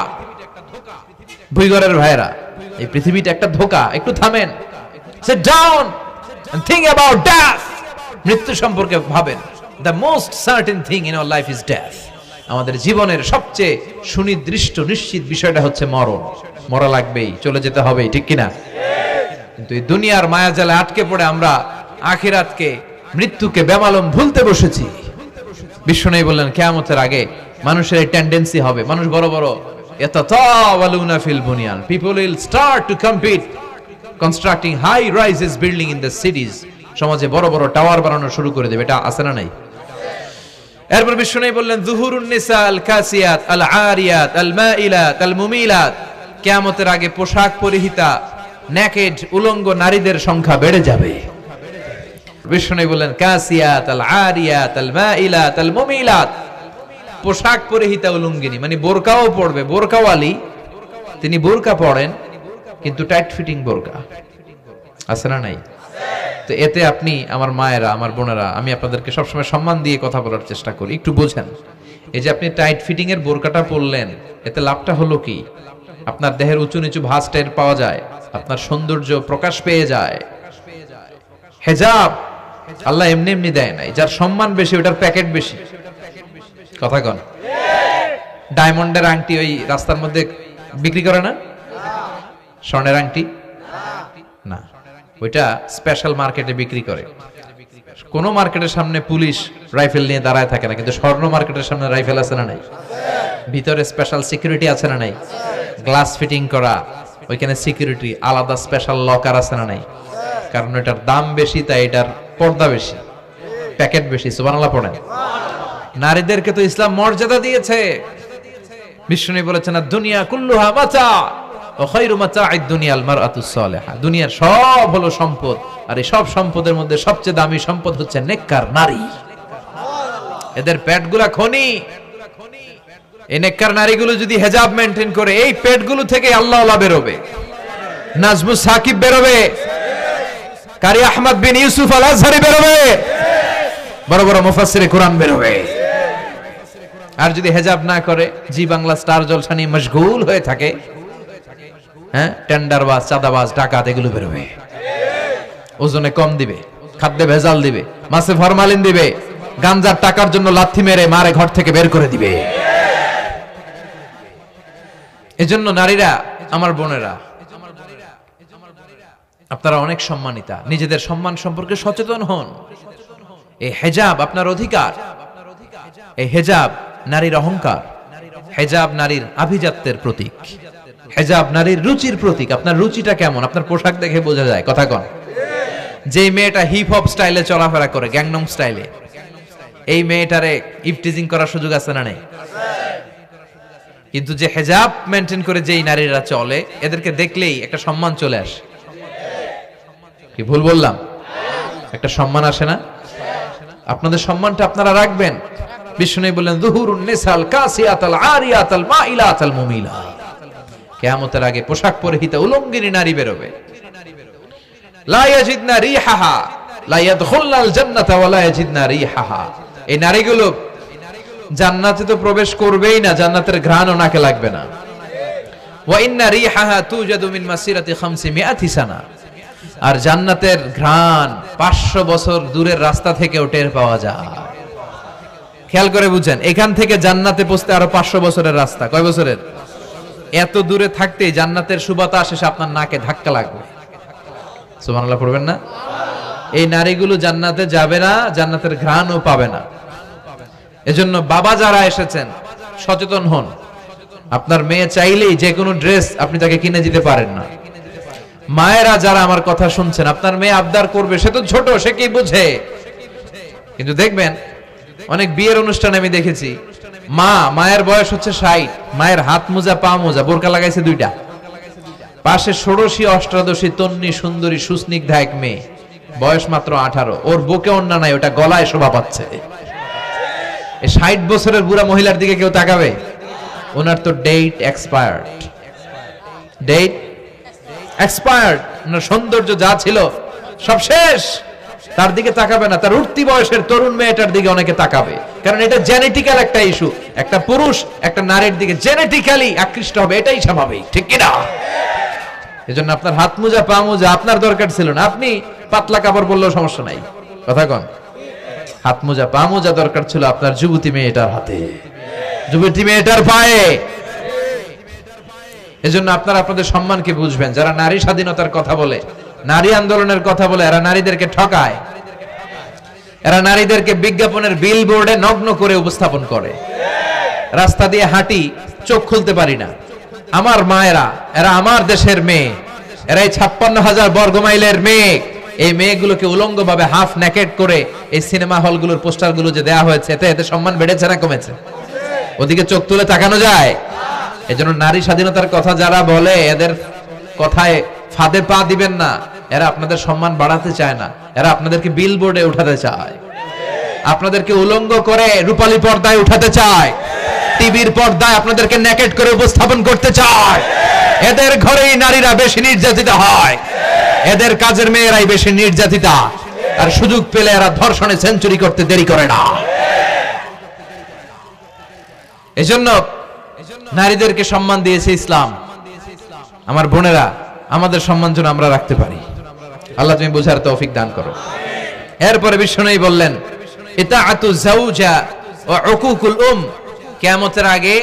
ভুইগরের ভাইরা, এই পৃথিবীটা একটা ধোঁকা। একটু থামেন, sit down and think about death. মৃত্যু সম্পর্কে ভাবেন। The most certain thing in our life is death. আমাদের জীবনের সবচেয়ে সুনির্দিষ্ট নিশ্চিত বিষয়টা হচ্ছে মরণ। মরা লাগবেই, চলে যেতে হবে, ঠিক কিনা? কিন্তু এই দুনিয়ার মায়াজালে আটকে পড়ে আমরা আখিরাতকে, মৃত্যুকে বেমালুম ভুলতে বসেছি। বিশ্বনবী বললেন কিয়ামতের আগে মানুষের এই টেন্ডেন্সি হবে, মানুষ বড় বড় ইয়াতাতাওয়ালুনা ফিল বুনিয়ান, people will start to compete constructing high rises building in the cities. সমাজে বড় বড় টাওয়ার বানানো শুরু করে দেবে। এটা আছে না নাই? এরপর বিশ্বনবী বললেন যুহুরুন নিসা আল কাসিয়াত আল আরিয়াত আল মাইলাত আল মুমিলাত, কিয়ামতের আগে পোশাক পরিহিতা নেকেড উলঙ্গ নারীদের সংখ্যা বেড়ে যাবে। বিশ্বনবী বললেন কাসিয়াত আল আরিয়াত আল মাইলাত আল মুমিলাত, পোশাক পরিহিতা উলঙ্গিনী, মানে বোরকাও পড়বে। বোরকাওয়ালি, তিনি বোরকা পড়েন কিন্তু টাইট ফিটিং বোরকা। আছে না নাই? তো এতে আপনি, আমার মায়েরা, আমার বোনেরা, আমি আপনাদেরকে সবসময় সম্মান দিয়ে কথা বলার চেষ্টা করি, একটু বোঝেন। এই যে আপনি টাইট ফিটিং এর বোরকাটা পরলেন, এতে লাভটা হলো কি? আপনার দেহের উঁচু নিচু ভাঁজ টের পাওয়া যায়, আপনার সৌন্দর্য প্রকাশ পেয়ে যায়। হেজাব আল্লাহ এমনি এমনি দেয় নাই। যার সম্মান বেশি ওটার প্যাকেট বেশি। কথা কন। ডায়মন্ডের আংটি ওই রাস্তার মধ্যে বিক্রি করে না? স্বর্ণের আংটি না, ওইটা স্পেশাল মার্কেটে বিক্রি করে। কোন মার্কেটের সামনে পুলিশ রাইফেল নিয়ে দাঁড়ায় থাকে না, কিন্তু স্বর্ণ মার্কেটের সামনে রাইফেল আছে না নাই? ভিতরে স্পেশাল সিকিউরিটি আছে না নাই? গ্লাস ফিটিং করা, ওইখানে সিকিউরিটি আলাদা, স্পেশাল লকার আছে না নাই? কারণ এটার দাম বেশি, তাই এটার পর্দা বেশি, প্যাকেট বেশি। সুবহানাল্লাহ পড়েন। নারীদেরকে তো ইসলাম মর্যাদা দিয়েছে। বিষ্ণু বলেছেন দুনিয়া কুল্লুহা মাতা ওয়া খায়রু মাতা'আদ দুনিয়াল মারআতুস সালিহা। দুনিয়ার সব হলো সম্পদ, আর এই সব সম্পদের মধ্যে সবচেয়ে দামি সম্পদ হচ্ছে নেককার নারী। এদের পেটগুলা খনি। এই নেককার নারীগুলো যদি হেজাব মেইনটেইন করে, এই পেটগুলো থেকে আল্লাহওয়ালা বেরোবে, নাজমুস সাকিব বেরোবে, কারি আহমদ বিন ইউসুফ আল আজহারি বেরোবে, বড় বড় মুফাসসিরে কোরআন বেরোবে। আর যদি হেজাব না করে, জি বাংলা স্টার জলসা নিয়ে মশগুল হয়ে থাকে, হ্যাঁ, টেন্ডারবাজ, চাঁদাবাজ, ডাকাত, এগুলো বেরোবে। ওজনে কম দিবে, খাদ্যে ভেজাল দিবে, মাছে ফরমালিন দিবে, গাঞ্জার টাকার জন্য লাথি মেরে মারে ঘর থেকে বের করে দিবে। এজন্য নারীরা, আমার বোনেরা, আপনারা অনেক সম্মানিতা। নিজেদের সম্মান সম্পর্কে সচেতন হন। এই হেজাব আপনার অধিকার। এই হেজাব নারীর অহংকার। হেজাব নারীর আভিজাত্যের প্রতীক। হেজাব নারীর রুচির প্রতীক। আপনার রুচিটা কেমন আপনার পোশাক দেখে বোঝা যায়। কথা কন। যে মেয়েটা হিপ হপ স্টাইলে চলাফেরা করে, গ্যাংনম স্টাইলে, এই মেয়েটারে ইফটিজিং করার সুযোগ আছে না নেই? কিন্তু যে হেজাব মেনটেন করে যেই নারীরা চলে, এদেরকে দেখলেই একটা সম্মান চলে আসে। কি ভুল বললাম? একটা সম্মান আসে না? আপনাদের সম্মানটা আপনারা রাখবেন। বিষ্ণু বললেন যুহুরুন নিসাল কাসিয়াতাল আরিয়াতাল মাইলাতাল মুমিলাত, কিয়ামতের আগে পোশাক পরিহিতা উলঙ্গিনী নারী বেরোবে। লা ইয়াজিদনা রিহাহা লা ইয়াদখুলনাল জান্নাতা ওয়া লা ইয়াজিদনা রিহাহা। এই নারীগুলো জান্নাতে তো প্রবেশ করবেই না, জান্নাতের ঘ্রাণও নাকে লাগবে না। ওয়া ইন্না রিহাহা তুজাদু মিন মাসিরাতি 500 সানা। আর জান্নাতের ঘ্রাণ 500 বছর দূরের রাস্তা থেকেও টের পাওয়া যায়। খেয়াল করে বুঝেন, এখান থেকে জান্নাতে পৌঁছতে আরো 500 বছরের রাস্তা। কয় বছরের? এত দূরে থাকতে জান্নাতের সুবাতাস এসে আপনার নাকে ধাক্কা লাগবে। সুবহানাল্লাহ পড়বেন না? এই নারীগুলো জান্নাতে যাবে না, জান্নাতের ঘ্রাণও পাবে না। এজন্য বাবা যারা এসেছেন সচেতন হন। আপনার মেয়ে চাইলেই যে কোনো ড্রেস আপনি তাকে কিনে দিতে পারেন না। মায়েরা যারা আমার কথা শুনছেন, আপনার মেয়ে আবদার করবে, সে তো ছোট, সে কি বুঝে। কিন্তু দেখবেন অনেক বিয়ের অনুষ্ঠানে আমি দেখেছি, মায়ের বয়স হচ্ছে 60, মায়ের হাত মোজা পা মোজা, বোরকা লাগাইছে 2টা, পাশে ষোড়শী অষ্টাদশী তন্নি সুন্দরী সুস্নিগ্ধা এক মেয়ে, বয়স মাত্র 18, ওর বুকে ওন্না নাই, ওটা গলায় শোভা পাচ্ছে। এই 60 বছরের বুড়া মহিলার দিকে কেউ তাকাবে? ওনার তো ডেট এক্সপায়ার্ড, ডেট এক্সপায়ার্ড। ওনার সৌন্দর্য যা ছিল সব শেষ, তার দিকে তাকাবে না। তার উঠতি বয়সের তরুণ মেয়েটার দিকে অনেকে তাকাবে, কারণ এটা জেনেটিক্যাল একটা ইস্যু। একটা পুরুষ একটা নারীর দিকে জেনেটিক্যালি আকৃষ্ট হবে, এটাই স্বাভাবিক, ঠিক কিনা? এজন্য আপনার হাত মোজা পা মোজা আপনার দরকার ছিল না, আপনি পাতলা কাপড় পরলেও সমস্যা নাই। কথা কন? হাত মোজা পা মোজা দরকার ছিল আপনার যুবতী মেয়েটার হাতে, যুবতী মেয়েটার পায়ে। এজন্য আপনারা আপনাদের সম্মানকে বুঝবেন। যারা নারী স্বাধীনতার কথা বলে, নারী আন্দোলনের কথা বলে, এরা নারীদেরকে ঠকায়। এরা নারীদেরকে বিজ্ঞাপনের বিলবোর্ডে নগ্ন করে উপস্থাপন করে। রাস্তা দিয়ে হাঁটি, চোখ খুলতে পারি না। আমার মায়েরা, এরা আমার দেশের মেয়ে, এরা এই 56,000 বর্গ মাইলের মেয়ে। এই মেয়েগুলোকে উলঙ্গভাবে হাফ নেকেড করে এই সিনেমা হলগুলোর পোস্টারগুলো যে দেয়া হয়েছে, এতে সম্মান বেড়েছে না কমেছে? ওদিকে চোখ তুলে তাকানো যায়? এজন্য নারী স্বাধীনতার কথা যারা বলে, এদের কথায় ফাঁদে পা দিবেন না। এরা আপনাদের সম্মান বাড়াতে চায় না, এরা আপনাদেরকে বিলবোর্ডে উঠাতে চায়, আপনাদেরকে উলঙ্গ করে রূপালী পর্দায় উঠাতে চায়, টিভির পর্দায় আপনাদেরকে নেকেড করে উপস্থাপন করতে চায়। এদের ঘরেই নারীরা বেশি নির্যাতিত হয়, এদের কাজের মেয়েরাই বেশি নির্যাতিতা। আর সুযোগ পেলে এরা ধর্ষণে সেঞ্চুরি করতে দেরি করে না। এজন্য নারীদেরকে সম্মান দিয়েছে ইসলাম। আমার বোনেরা, আমাদের সম্মান যেন আমরা রাখতে পারি। আল্লাহ তুমি বোঝার তৌফিক দান করো। এরপরে বিশ্বনবী বললেন, ইতাআতু যাওজা ওয়া উকুকুল কিয়ামতের আগে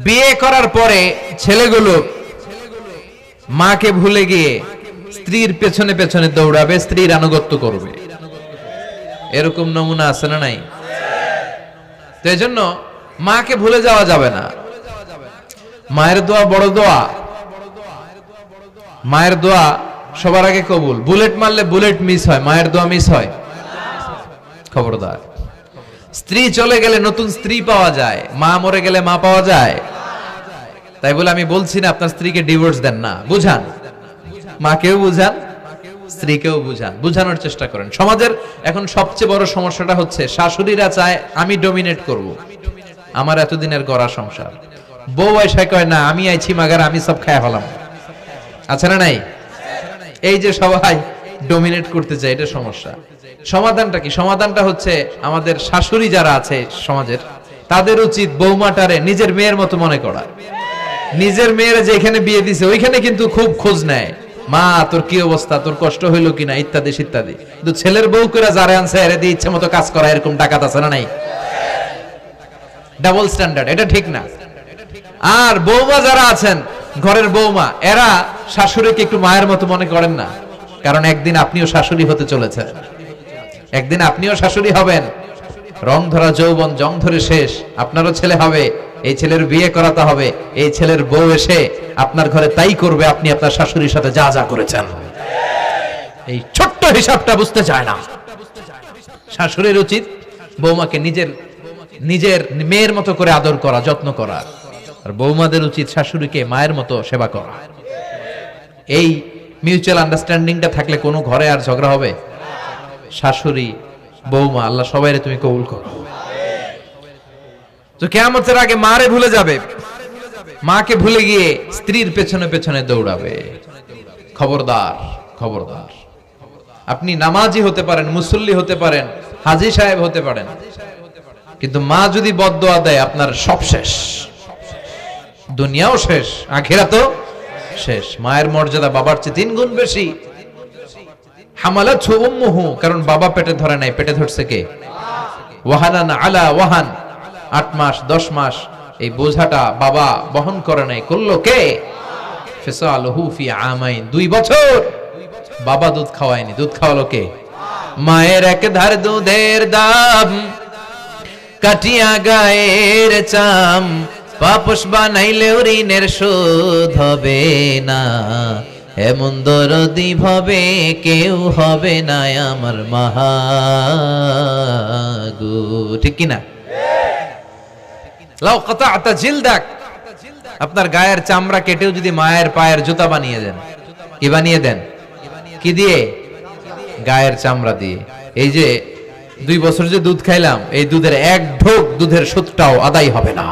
বিয়ে করার পরে ছেলেগুলো মাকে ভুলে গিয়ে স্ত্রীর পেছনে পেছনে দৌড়াবে, স্ত্রীর আনুগত্য করবে। এরকম নমুনা আছে না নাই? তো এজন্য মাকে ভুলে যাওয়া যাবে না। মায়ের দোয়া বড় দোয়া। মায়ের দোয়া সবার আগে কবুল। বুলেট মারলে বুলেট মিস হয়, মায়ের দোয়া মিস হয়? খবরদার। স্ত্রী চলে গেলে নতুন স্ত্রী পাওয়া যায়, মা মরে গেলে মা পাওয়া যায়? তাই বলে আমি বলছি না আপনার স্ত্রীকে ডিভোর্স দেন না, বুঝান, মাকেও বুঝান, স্ত্রীকেও বুঝান, বুঝানোর চেষ্টা করেন। সমাজের এখন সবচেয়ে বড় সমস্যাটা হচ্ছে শাশুড়িরা চায় আমি ডমিনেট করব, আমার এতদিনের গড়া সংসার। বউ এসে কয় না, আমি আইছি মাগার, আমি সব খায় ফেলাম। আছে না নাই? এই যে সবাই ডমিনেট করতে চায়, এটা সমস্যা। সমাধানটা কি? সমাধানটা হচ্ছে আমাদের শাশুড়ি যারা আছে সমাজের, তাদের উচিত বৌমাটারে নিজের মেয়ের মতো মনে করা। নিজের মেয়ের যেখানে বিয়ে দিছে ওইখানে কিন্তু খুব খোঁজ নেয়, মা তোর কি অবস্থা, তোর কষ্ট হইলো কিনা, ইত্যাদি ইত্যাদি। কিন্তু ছেলের বউ করে যারা আনছে এর দিয়ে ইচ্ছে মতো কাজ করা, এরকম ডাকাত আছে না নাই? ডাবল স্ট্যান্ডার্ড, এটা ঠিক না। আর বৌমা যারা আছেন, ঘরের বৌমা, এরা শাশুড়িকে একটু মায়ের মতো মনে করেন না, কারণ একদিন আপনিও শাশুড়ি হতে চলেছেন, একদিন আপনিও শাশুড়ি হবেন। রং ধরা যৌবন জং ধরে শেষ, আপনারও ছেলে হবে, এই ছেলের বিয়ে করাতে হবে, এই ছেলের বউ এসে আপনার ঘরে তাই করবে আপনি আপনার শাশুড়ির সাথে যা যা করেছেন। এই ছোট্ট হিসাবটা বুঝতে চায় না। শাশুড়ির উচিত বৌমাকে নিজের মেয়ের মতো করে আদর করা, যত্ন করা, আর বৌমাদের উচিত শাশুড়িকে মায়ের মতো সেবা করা। এই মিউচুয়াল আন্ডারস্ট্যান্ডিংটা থাকলে কোনো ঘরে আর ঝগড়া হবে? শাশুড়ি বৌমা, আল্লাহ সবাইরে তুমি কবুল করো। তো কিয়ামতের আগে মারে ভুলে যাবে, মাকে ভুলে গিয়ে স্ত্রীর পেছনে পেছনে দৌড়াবে। খবরদার, খবরদার। আপনি নামাজি হতে পারেন, মুসল্লি হতে পারেন, হাজী সাহেব হতে পারেন, কিন্তু মা যদি বদদোয়া দেয় আপনার সব শেষ। দুনিয়াও শেষ, আখিরাতও শেষ। মায়ের মর্যাদা বাবার চেয়ে 3 গুণ বেশি। হামালাতহু উম্মুহু, কারণ বাবা পেটে ধরে নাই, পেটে ধরছে কে? ওয়াহানান আলা ওয়াহান, 8 মাস 10 মাস এই বোঝাটা বাবা বহন করে নাই, করলো কে? ফিসালুহু ফি আমাইন, 2 বছর বাবা দুধ খাওয়ায়নি, দুধ খাওয়ালো কে? মায়ের এক ধার দুধের দাম কাটিয়া গায়ের চাম, পাপস বানাইলেও ঋণের শোধ হবে না, এমন দরদি ভবে কেউ হবে না আমার মাগো। ঠিক কিনা? লাউ কাতা'তা জিলদাক, আপনার গায়ের চামড়া কেটেও যদি মায়ের পায়ের জুতা বানিয়ে দেন, কি বানিয়ে দেন? কি দিয়ে? গায়ের চামড়া দিয়ে। এই যে 2 বছর যে দুধ খাইলাম, এই দুধের 1 ঢোক দুধের সুদটাও আদায় হবে না।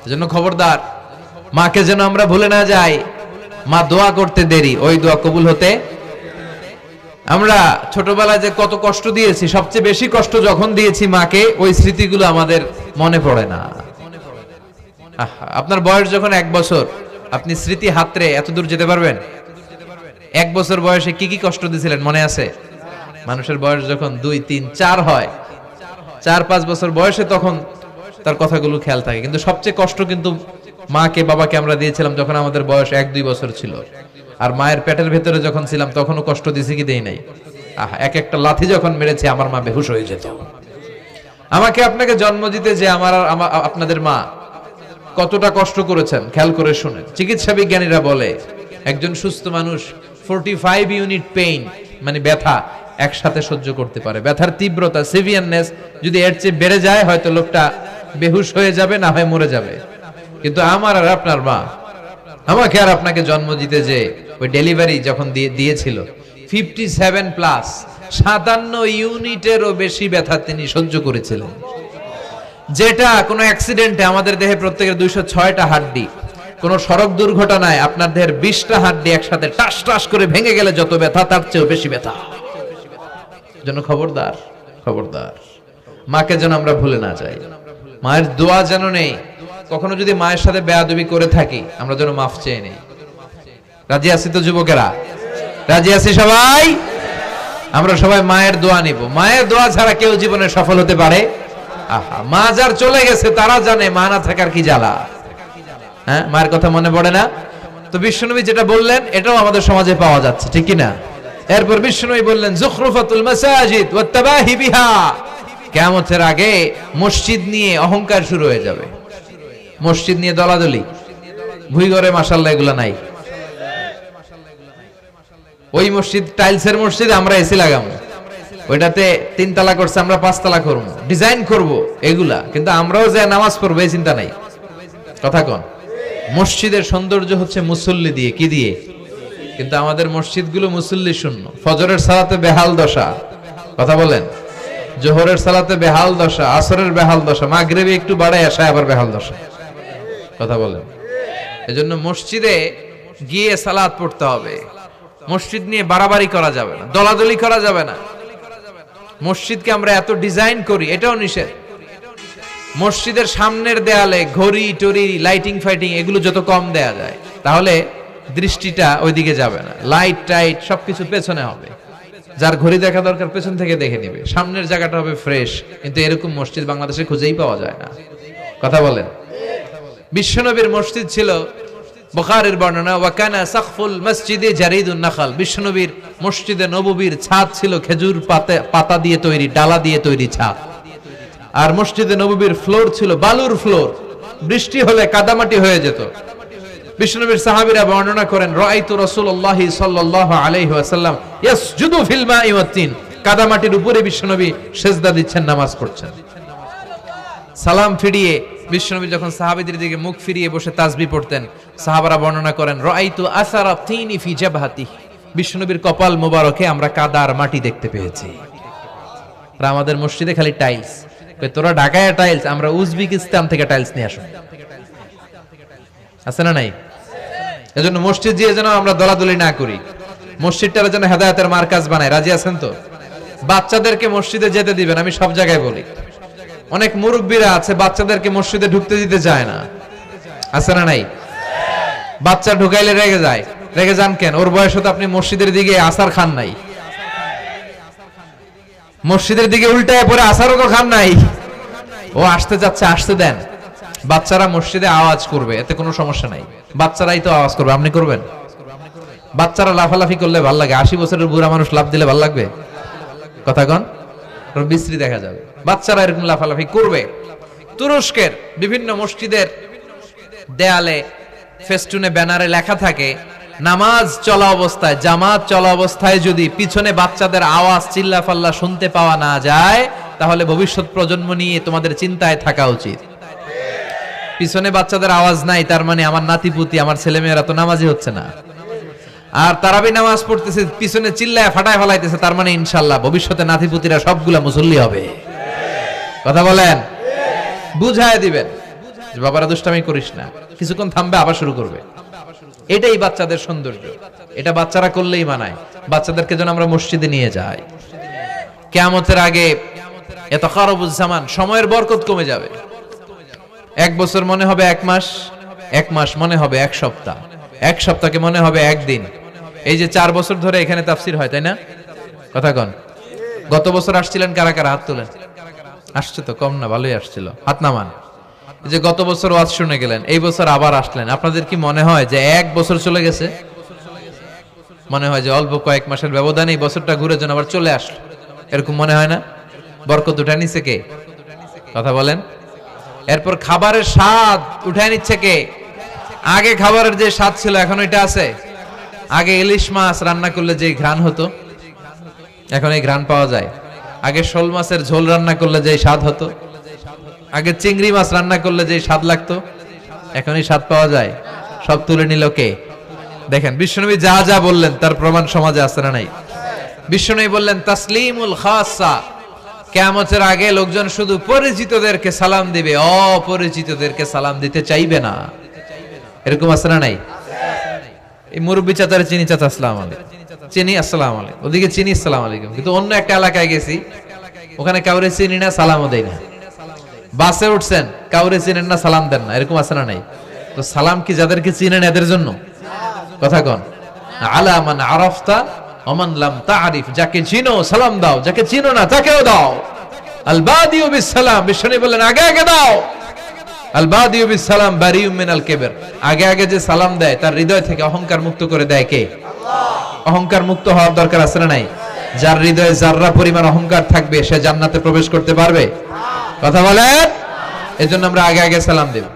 এজন্য খবরদার, মাকে যেন আমরা ভুলে না যাই। মা দোয়া করতে দেরি, ওই দোয়া কবুল হতে। আমরা ছোটবেলায় যে কত কষ্ট দিয়েছি, সবচেয়ে বেশি কষ্ট যখন দিয়েছি মাকে, ওই স্মৃতিগুলো আমাদের মনে পড়ে না। আপনার বয়স যখন 1 বছর, আপনি স্মৃতি হাতরে এত দূর যেতে পারবেন? 1 বছর বয়সে কি কি কষ্ট দিয়েছিলেন মনে আছে? মানুষের বয়স যখন 2, 3, 4 হয়, 4-5 বছর বয়সে, তখন তার কথাগুলো খেয়াল থাকে। কিন্তু সবচেয়ে কষ্ট কিন্তু মাকে বাবাকে আমরা দিয়েছিলাম যখন আমাদের বয়স 1-2 বছর ছিল। আর মায়ের পেটের ভেতরে যখন ছিলাম তখনও কষ্ট দিয়েছি কি দেই নাই? এক একটা লাথি যখন মেরেছে আমার মা বেহুশ হয়ে যেত। আমাকে আপনাকে জন্ম দিতে যে আপনাদের মা কতটা কষ্ট করেছেন খেয়াল করে শুনেন। চিকিৎসা বিজ্ঞানীরা বলে একজন সুস্থ মানুষ 45 ইউনিট পেইন, মানে ব্যথা, একসাথে সহ্য করতে পারে। ব্যথার তীব্রতা, সিভিয়ারনেস যদি এর চেয়ে বেড়ে যায়, হয়তো লোকটা বেহুশ হয়ে যাবে, না হয় মরে যাবে। কিন্তু আমার আর আপনার মা আমাকে আর আপনাকে জন্ম দিতে যে ওই ডেলিভারি যখন দিয়েছিল, 57 প্লাস 57 ইউনিটেরও বেশি ব্যথা তিনি সহ্য করেছিলেন। যেটা কোনো অ্যাক্সিডেন্টে আমাদের দেহে প্রত্যেকের 206টা হাড্ডি, কোন সড়ক দুর্ঘটনায় আপনার দেহের 20টা হাড্ডি একসাথে টাস টাস করে ভেঙে গেলে যত ব্যথা, তার চেয়েও বেশি ব্যথা। জন্য খবরদার, খবরদার, মাকে যেন আমরা ভুলে না যাই। মায়ের দোয়া যেন নেই। কখনো যদি মায়ের সাথে বেয়াদবি করে থাকি, আমরা যেন মাফ চেয়ে নেই। রাজি আছি তো যুবকেরা? রাজি আছি সবাই? আমরা সবাই মায়ের দোয়া নিব। মায়ের দোয়া ছাড়া কেউ জীবনে সফল হতে পারে? আহা, মা যার চলে গেছে তারা জানে মা না থাকার কি জ্বালা। হ্যাঁ, মায়ের কথা মনে পড়ে না? তো বিশ্বনবী যেটা বললেন এটাও আমাদের সমাজে পাওয়া যাচ্ছে, ঠিক কি না? এরপর বিশ্বনবী বললেন যুখরুফাতুল মাসাজিদ ওয়াত তাবাহি বিহা, কিয়ামতের আগে মসজিদ নিয়ে অহংকার শুরু হয়ে যাবে। মসজিদ নিয়ে দলাদলি, ভুইঘরে মাশাআল্লাহ এগুলা নাই। ওই মসজিদ টাইলসের মসজিদ, আমরা এসি লাগাবো, ওইটাতে 3 তালা করছে, আমরা 5 তালা করব, ডিজাইন করব, এগুলা। কিন্তু আমরাও যে নামাজ পড়বো এই চিন্তা নাই। কথা কোন? মসজিদের সৌন্দর্য হচ্ছে মুসল্লি দিয়ে, কি দিয়ে? কিন্তু আমাদের মসজিদগুলো মুসল্লি শূন্য। ফজরের সালাতে বেহাল দশা, কথা বলেন। জোহরের সালাতে বেহাল দশা, আসরের বেহাল দশা, মাগরিবে একটু বাড়ায় আসে আবার বেহাল দশা, কথা বলেন। এজন্য মসজিদে গিয়ে সালাত পড়তে হবে। মসজিদ নিয়ে বাড়াবাড়ি করা যাবে না, দলাদলি করা যাবে না। মসজিদকে আমরা এত ডিজাইন করি, এটাও নিষেধ। মসজিদের সামনের দেয়ালে ঘড়ি টড়ি, লাইটিং ফাইটিং এগুলো যত কম দেয়া যায়, তাহলে দৃষ্টিটা ওইদিকে যাবে না। লাইট টাইট সবকিছু পেছনে হবে। যার ঘড়ি দেখা দরকার পেছন থেকে দেখে নিবে, সামনের জায়গাটা হবে ফ্রেশ। কিন্তু এরকম মসজিদ বাংলাদেশে খুঁজেই পাওয়া যায় না, কথা বলেন। বিশ্বনবীর মসজিদ ছিল, বুখারীর বর্ণনা, ওয়া কানা সাকফুল মসজিদে জারিদুন নাখাল, বিশ্বনবীর মসজিদে নববীর ছাদ ছিল খেজুর পাতা দিয়ে তৈরি, ডালা দিয়ে তৈরি ছাদ। আর মসজিদে নববীর ফ্লোর ছিল বালুর ফ্লোর, বৃষ্টি হলে কাদামাটি হয়ে যেত। বিশ্বনবীর সাহাবীরা বর্ণনা করেন, রাআইতু রাসূলুল্লাহি সাল্লাল্লাহু আলাইহি ওয়াসাল্লাম ইয়াসজুদু ফিল মাই ওয়াত তিন, কাদামাটির উপরে বিশ্বনবী সিজদা দিচ্ছেন, নামাজ পড়ছেন। সালাম ফিরিয়ে বিশ্বনবী যখন সাহাবীদের দিকে মুখ ফিরিয়ে বসে তাসবিহ পড়তেন, সাহাবারা বর্ণনা করেন, রাআইতু আসারা তিনি ফি জাবহাতিহি, বিশ্বনবীর কপাল মোবারকে আমরা কাদা আর মাটি দেখতে পেয়েছি। আর আমাদের মসজিদে খালি টাইলস। তোরা ঢাকায় টাইলস, আমরা উজবেকিস্তান থেকে টাইলস নিয়ে আসুন, আছে না নাই? এজন্য মসজিদ দিয়ে যেন আমরা দলাদলি না করি, মসজিদটা যেন হেদায়েতের মার্কাজ বানায়। রাজি আছেন তো? বাচ্চাদেরকে মসজিদে যেতে দিবেন, আমি সব জায়গায় বলি। অনেক মুরব্বীরা আছে বাচ্চাদেরকে মসজিদে ঢুকতে দিতে চায় না। আছে না নাই? বাচ্চা ঢুকাইলে রেগে যায়, রেগে যান কেন? ওর বয়স তো আপনি মসজিদের দিকে আসার খান নাই, মসজিদের দিকে উল্টায় পরে আসারও তো খান নাই। ও আসতে যাচ্ছে, আসতে দেন। বাচ্চারা মসজিদে আওয়াজ করবে, এতে কোনো সমস্যা নাই, বাচ্চারাই তো আওয়াজ করবে, আপনি করবেন? বাচ্চারা লাফালাফি করলে ভাল লাগে, 80 বছরের বুড়া মানুষ লাফ দিলে ভাল লাগবে? কথা কন, বিশ্রী দেখা যাবে। বাচ্চারা এরকম লাফালাফি করবে। তুরস্কের বিভিন্ন মসজিদের দেয়ালে ফেস্টুনে ব্যানারে লেখা থাকে, নামাজ চলা অবস্থায়, জামাত চলা অবস্থায় যদি পিছনে বাচ্চাদের আওয়াজ চিল্লাফাল্লা শুনতে পাওয়া না যায়, তাহলে ভবিষ্যৎ প্রজন্ম নিয়ে তোমাদের চিন্তায় থাকা উচিত। পিছনে বাচ্চাদের আওয়াজ নাই, তার মানে আমার নাতিপুতি, আমার ছেলেমেয়েরা তো নামাজি হচ্ছে না। আর তারাবি নামাজ পড়তেছে, পিছনে চিল্লায় ফাটায় ফেলাইতেছে, তার মানে ইনশাল্লাহ ভবিষ্যতে নাতিপুতিরা সবগুলা মুসল্লি হবে। কথা বলেন, বুঝায় দিবেন যে বাবারা দুষ্টামি করিস না, কিছুক্ষণ থামবে আবার শুরু করবে। এটাই বাচ্চাদের সৌন্দর্য, এটা বাচ্চারা করলেই মানায়। বাচ্চাদেরকে যেন আমরা মসজিদে নিয়ে যাই। কিয়ামতের আগে এত খারাবুজ জামান, সময়ের বরকত কমে যাবে। 1 বছর মনে হবে 1 মাস, 1 মাস মনে হবে 1 সপ্তাহ, 1 সপ্তাহকে মনে হবে 1 দিন। এই যে 4 বছর ধরে এখানে তাফসীর হয়, তাই না? কথা কন। গত বছর আসছিলেন কারা কারা? হাত তোলেন। আসছে তো, কম না, ভালোই আসছিল, হাত নামান। যে গত বছর ওয়াজ শুনে গেলেন, এই বছর আবার আসলেন, আপনাদের কি মনে হয় যে 1 বছর চলে গেছে? মনে হয় যে অল্প কয়েক মাসের ব্যবধানে এই বছরটা ঘুরে যেন আবার চলে আসলো, এরকম মনে হয় না? বরকত উঠায় নিচ্ছে কে? কথা বলেন। এরপর খাবারের স্বাদ উঠায় নিচ্ছে কে? আগে খাবারের যে স্বাদ ছিল এখন এটা আছে? আগে ইলিশ মাছ রান্না করলে যে ঘ্রাণ হতো, এখন এই ঘ্রাণ পাওয়া যায়? আগে শোল মাছের ঝোল রান্না করলে যে স্বাদ হতো, আগে চিংড়ি মাছ রান্না করলে যে স্বাদ লাগতো, এখন এই স্বাদ পাওয়া যায়? সব তুলে নিল কে? দেখেন বিশ্বনবী যা যা বললেন তার প্রমাণ সমাজে আছে না নাই? বিশ্বনবী বললেন তাসলিমুল খাসা, কিয়ামতের আগে লোকজন শুধু পরিচিতদেরকে সালাম দিবে, অপরিচিতদেরকে সালাম দিতে চাইবে না। এরকম আছে না নাই? এই মুরব্বী চাচার চিনি, চাচা আসসালামু আলাইকুম, চিনি আসসালামু আলাইকুম, ওদিকে চিনি আসসালামু আলাইকুম। কিন্তু অন্য একটা এলাকায় গেছি, ওখানে কাউরে চিনি না, সালামও দেই না। বাসে উঠছেন, কাউরে চিনেন না, সালাম দেন না, এরকম আছে না নাই? তো সালাম কি যাদেরকে চিনেন এদের জন্য? কথা কন। আলা মান আরাফতা ওয়া মান লাম তা'রিফ, যাকে চিনো সালাম দাও, যাকে চিনো না তাকেও দাও। আল বাদিউ বিস সালাম, বিশ্বনবী বললেন আগে আগে দাও। আল বাদিউ বিস সালাম বারিউম মিনাল কিবর, আগে আগে যে সালাম দেয় তার হৃদয় থেকে অহংকার মুক্ত করে দেয় কে? আল্লাহ। অহংকার মুক্ত হওয়ার দরকার আছে না নাই? যার হৃদয়ে যাররা পরিমাণ অহংকার থাকবে সে জান্নাতে প্রবেশ করতে পারবে? কথা বলেন। এজন্য আমরা আগে আগে সালাম দেব।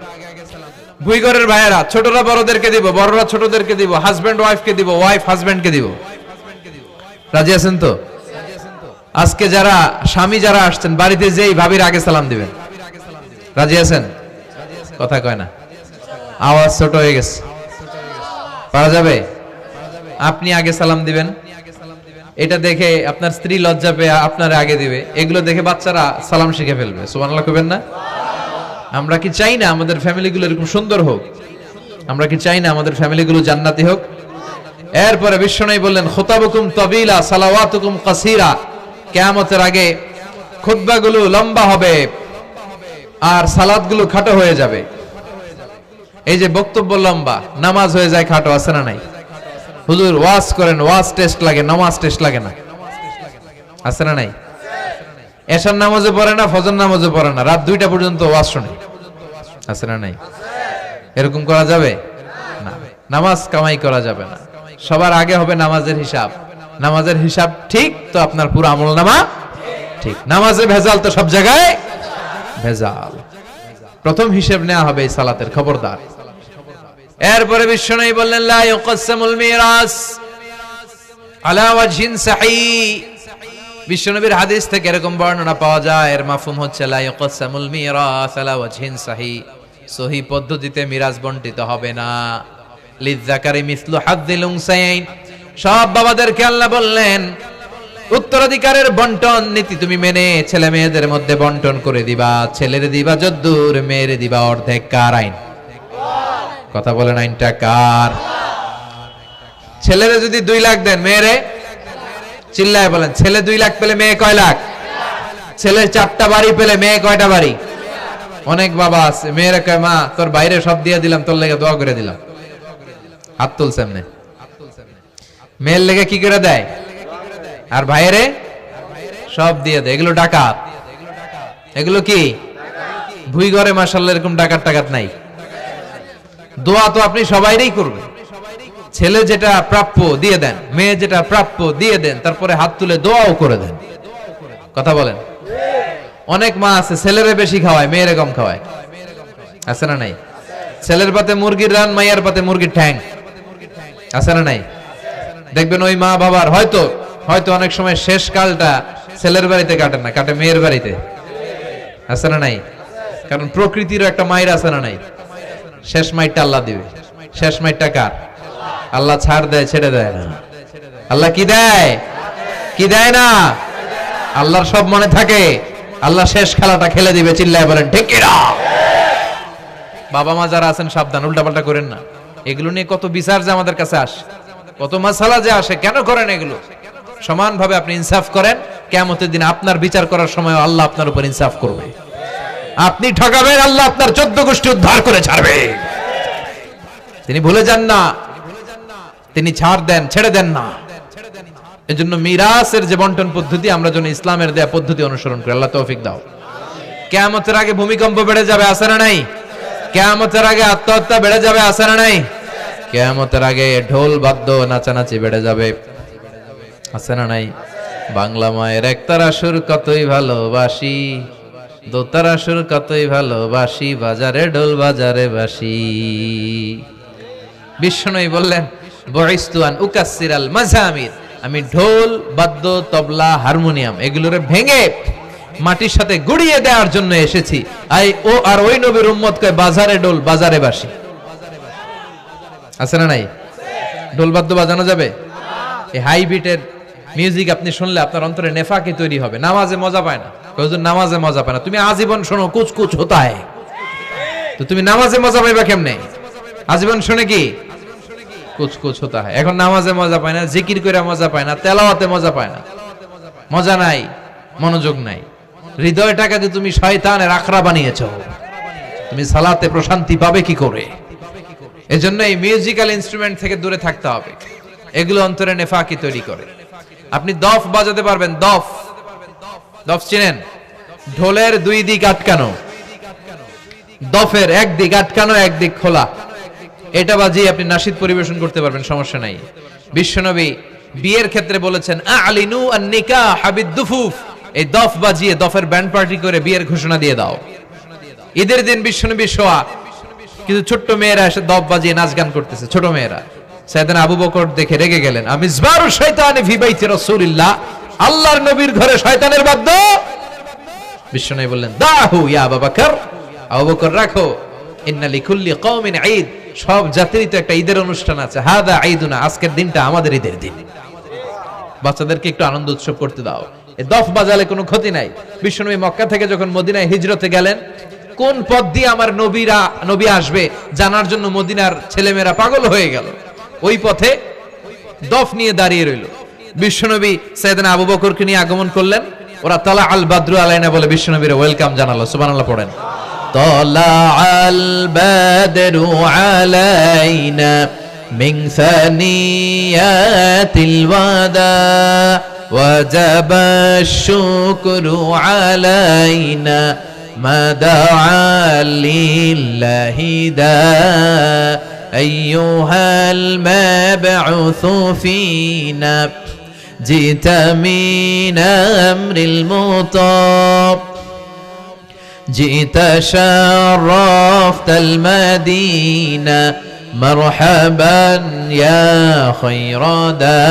ভুইগরের ভাইয়েরা ছোটরা বড়দেরকে দিব, বড়রা ছোটদেরকে দিব, হাজবেন্ড ওয়াইফকে দিব, ওয়াইফ হাজবেন্ডকে দিব। রাজি আছেন তো? আজকে যারা স্বামী যারা আসছেন বাড়িতে যেই ভাবির আগে সালাম দিবেন, রাজি আছেন? কথা কয় না, আওয়াজ ছোট হয়ে গেছে, পারা যাবে? আপনি আগে সালাম দিবেন, এটা দেখে আপনার স্ত্রী লজ্জা পেয়ে আপনার আগে দিবে, এগুলো দেখে বাচ্চারা সালাম শিখে ফেলবে। সুবহানাল্লাহ কইবেন না? আমরা কি চাই না আমাদের ফ্যামিলিগুলো এরকম সুন্দর হোক? আমরা কি চাই না আমাদের ফ্যামিলিগুলো জান্নাতি হোক? এরপরে বিশ্বনবী বললেন খুতাবুকুম তাবিলা সালাওয়াতুকুম কাসীরা, কিয়ামতের আগে খুতবাগুলো লম্বা হবে আর সালাতগুলো খাটো হয়ে যাবে। এই যে বক্তব্য লম্বা, নামাজ হয়ে যায় খাটো, আছে না নাই? হুজুর ওয়াজ করেন, ওয়াজ টেস্ট লাগে, নামাজ টেস্ট লাগে না, আছে না নাই? এশার নামাজে পড়ে না, ফজর নামাজে পড়ে না, রাত 2টা পর্যন্ত ওয়াজ শুনে, আছে না নাই? এরকম করা যাবে না। নামাজ কামাই করা যাবে না। সবার আগে হবে নামাজের হিসাব। নামাজের হিসাব ঠিক তো আপনার পুরো আমলনামা ঠিক। নামাজে ভেজাল তো সব জায়গায় ভেজাল। প্রথম হিসাব নেওয়া হবে এই সালাতের, খবরদার। এরপরে বিশ্বনবী বললেন লা ইউকাসসামুল মিরাস আলা ওয়াজহিন সাহিহ। বিশ্বনবীর হাদিস থেকে এরকম বর্ণনা পাওয়া যায়, এর মাফহুম হচ্ছে লা ইউকাসসামুল মিরাস আলা ওয়াজহিন সাহিহ, সহিহ পদ্ধতিতে মিরাজ বণ্টিত হবে না। লিযযাকারি মিসলু হাযযিল উনসায়াইন, সব বাবাদেরকে আল্লাহ বললেন উত্তরাধিকারের বন্টন নীতি তুমি মেনে ছেলে মেয়েদের মধ্যে বন্টন করে দিবা। ছেলেরে দিবা যদ্দূর, মেয়েরে দিবা অর্ধেক। কার আইন? কথা বলেন, আইনটা কার? ছেলেরে যদি 2 লাখ দেন, মেয়েরে চিল্লায় বলেন, ছেলে 2 লাখ পেলে মেয়ে কয় লাখ? ছেলে 4টা বাড়ি পেলে মেয়ে কয়টা বাড়ি? অনেক বাবা আছে, মেয়েরা কয় মা তোর বাইরে সব দিয়ে দিলাম, তোর লেগে দোয়া করে দিলাম। হাত তুলছে এমনি। মেয়ের লেগে কি করে দেয়? আর বাইরে সব দিয়ে দেয়। এগুলো ডাকাত। এগুলো কি ভুই ঘরে মাশাআল্লাহ এরকম ডাকাত টাকাত নাই। দোয়া তো আপনি সবাইরই করবেন। ছেলে যেটা প্রাপ্য দিয়ে দেন, মেয়ে যেটা প্রাপ্য দিয়ে দেন, তারপরে হাত তুলে দোয়াও করে দেন। কথা বলেন। অনেক মা আছে ছেলেরে বেশি খাওয়ায়, মেয়েরে কম খাওয়ায়, আছে না নাই? ছেলের পাতে মুরগির রান, মাইয়ার পাতে মুরগির ঠ্যাং, আছে না নাই? দেখবেন ওই মা বাবার হয়তো অনেক সময় শেষ কালটা ছেলের বাড়িতে কাটে না, কাটে মেয়ের বাড়িতে, আছে না নাই? কারণ প্রকৃতিরও একটা মায়ের আছে না নাই? শেষ মাইরটা আল্লাহ দিবে। শেষ মাইরটা কার? আল্লাহ ছাড় দেয়, ছেড়ে দেয় না। আল্লাহ কি দেয়? কি দেয় না? আল্লাহর সব মনে থাকে। আল্লাহ শেষ খেলাটা খেলে দিবে। চিল্লায় বলেন ঠিক কি না? বাবা মা যারা আছেন সাবধান, উল্টাপাল্টা করেন না। এগুলো নিয়ে কত বিচার যে আমাদের কাছে আসে, কত মাসালা যে আসে। কেন করেন এগুলো? সমানভাবে আপনি ইনসাফ করেন, কিয়ামতের দিন আপনার বিচার করার সময় আল্লাহ আপনার উপর ইনসাফ করবে। আপনি ঠকাবেন, আল্লাহ আপনার 14 গোষ্ঠী উদ্ধার করে ছাড়বে। তিনি ভুলে যান না, তিনি ছাড় দেন, ছেড়ে দেন না। এজন্য মিরাসের যে বন্টন পদ্ধতি, আমরা যেন ইসলামের দেয়া পদ্ধতি অনুসরণ করি। আল্লাহ তৌফিক দাও। কিয়ামতের আগে ভূমিকম্প বেড়ে যাবে, আছে না নাই? কিয়ামতের আগে আত্মহত্যা বেড়ে যাবে, আছে না নাই? কিয়ামতের আগে ঢোল বাদ্য নাচানাচি বেড়ে যাবে, আছে না নাই? বাংলা মায়ের একতারা সুর কতই ভালোবাসি, দোতারা সুর কতই ভালোবাসি, বাজারে ঢোল বাজারে বাসি। বিষ্ণুই বললেন বুইস্তু আন উকাসসিরাল মাযামির, আমি ঢোল বাদ্য তবলা হারমোনিয়াম এগুলোরে ভেঙে মাটির সাথে গুড়িয়ে দেওয়ার জন্য এসেছি। আর ওই নবীর উম্মত কয় বাজারে ঢোল বাজারে বাসি, আছে না নাই? ঢোল বাদ্য বাজানো যাবে? এই হাই বিটের মিউজিক আপনি শুনলে আপনার অন্তরে নেফাকি তৈরি হবে। নামাজে মজা পায় না, হুজুর নামাজে মজা পায় না। তুমি আজীবন শোনো কুছ কুছ হোতা হ্যায়, তো তুমি নামাজে মজা পাইবা কেমনে? আজীবন শুনে কি কুছ কুছ হোতা হ্যায়। এখন নামাজে মজা পায় না, জিকির করে মজা পায় না, তেলাওয়াতে মজা পায় না, মজা নাই, মনোযোগ নাই। হৃদয়টাকে যে তুমি শয়তানের আখড়া বানিয়েছো, তুমি সালাতে প্রশান্তি পাবে কি করে? এজন্য এই মিউজিক্যাল ইনস্ট্রুমেন্ট থেকে দূরে থাকতে হবে। এগুলো অন্তরে নেফাকি তৈরি করে। আপনি দফ বাজাতে পারবেন? দফ চিনেন? ঢোলের দুই দিক আটকানো, দফের এক দিক আটকানো এক দিক খোলা, এটা বাজিয়ে আপনি নাশিদ পরিবেশন করতে পারবেন, সমস্যা নাই। বিশ্বনবী বিয়ের ক্ষেত্রে বলেছেন আলিনু আন নিকাহ বিদ-দুফুফ, এই দফ বাজিয়ে দফের ব্যান্ড পার্টি করে বিয়ের ঘোষণা দিয়ে দাও। ঈদের দিন বিশ্বনবী শোয়া কিছু ছোট্ট মেয়েরা এসে দফ বাজিয়ে নাচ গান করতেছে, ছোট মেয়েরা। সাইয়েদনা আবু বকর দেখে রেগে গেলেন। আমিজবারু শাইতানি ফি বাইতি রাসূলিল্লাহ, আল্লাহর নবীর ঘরে শয়তানের বাদ্য। বিশ্বনবী বললেন দাহু ইয়া আবু বকর, আবু বকর রাখো, ইন্না লিকুল্লি কওমিন ঈদ, সব জাতিরই তো একটা ঈদের অনুষ্ঠান আছে। হাদা ঈদুনা, আজকের দিনটা আমাদের ঈদের দিন, বাচ্চাদেরকে একটু আনন্দ উৎসব করতে দাও। এই দফ বাজালে কোনো ক্ষতি নাই। বিশ্বনবী মক্কা থেকে যখন মদিনায় হিজরতে গেলেন, কোন পথ দিয়ে আমার নবী আসবে জানার জন্য মদিনার ছেলেমেয়েরা পাগল হয়ে গেল। ওই পথে দফ নিয়ে দাঁড়িয়ে রইল। বিশ্বনবী সাইয়েদনা আবু বকরকে নিয়ে আগমন করলেন। ওরা তালা আল বাদরু আলাইনা বলে বিশ্বনবীর ওয়েলকাম জানালো। সুবহানাল্লাহ পড়েন। তালা আল বাদরু আলাইনা মিন সানিয়াতিল ওয়াদা ওয়াজাবা শুকরু আলাইনা মা দাআ লিল্লাহি দা أيها المبعوث فينا جئت من أمر المطاب جئت شرفت المدينة مرحبا يا خير دا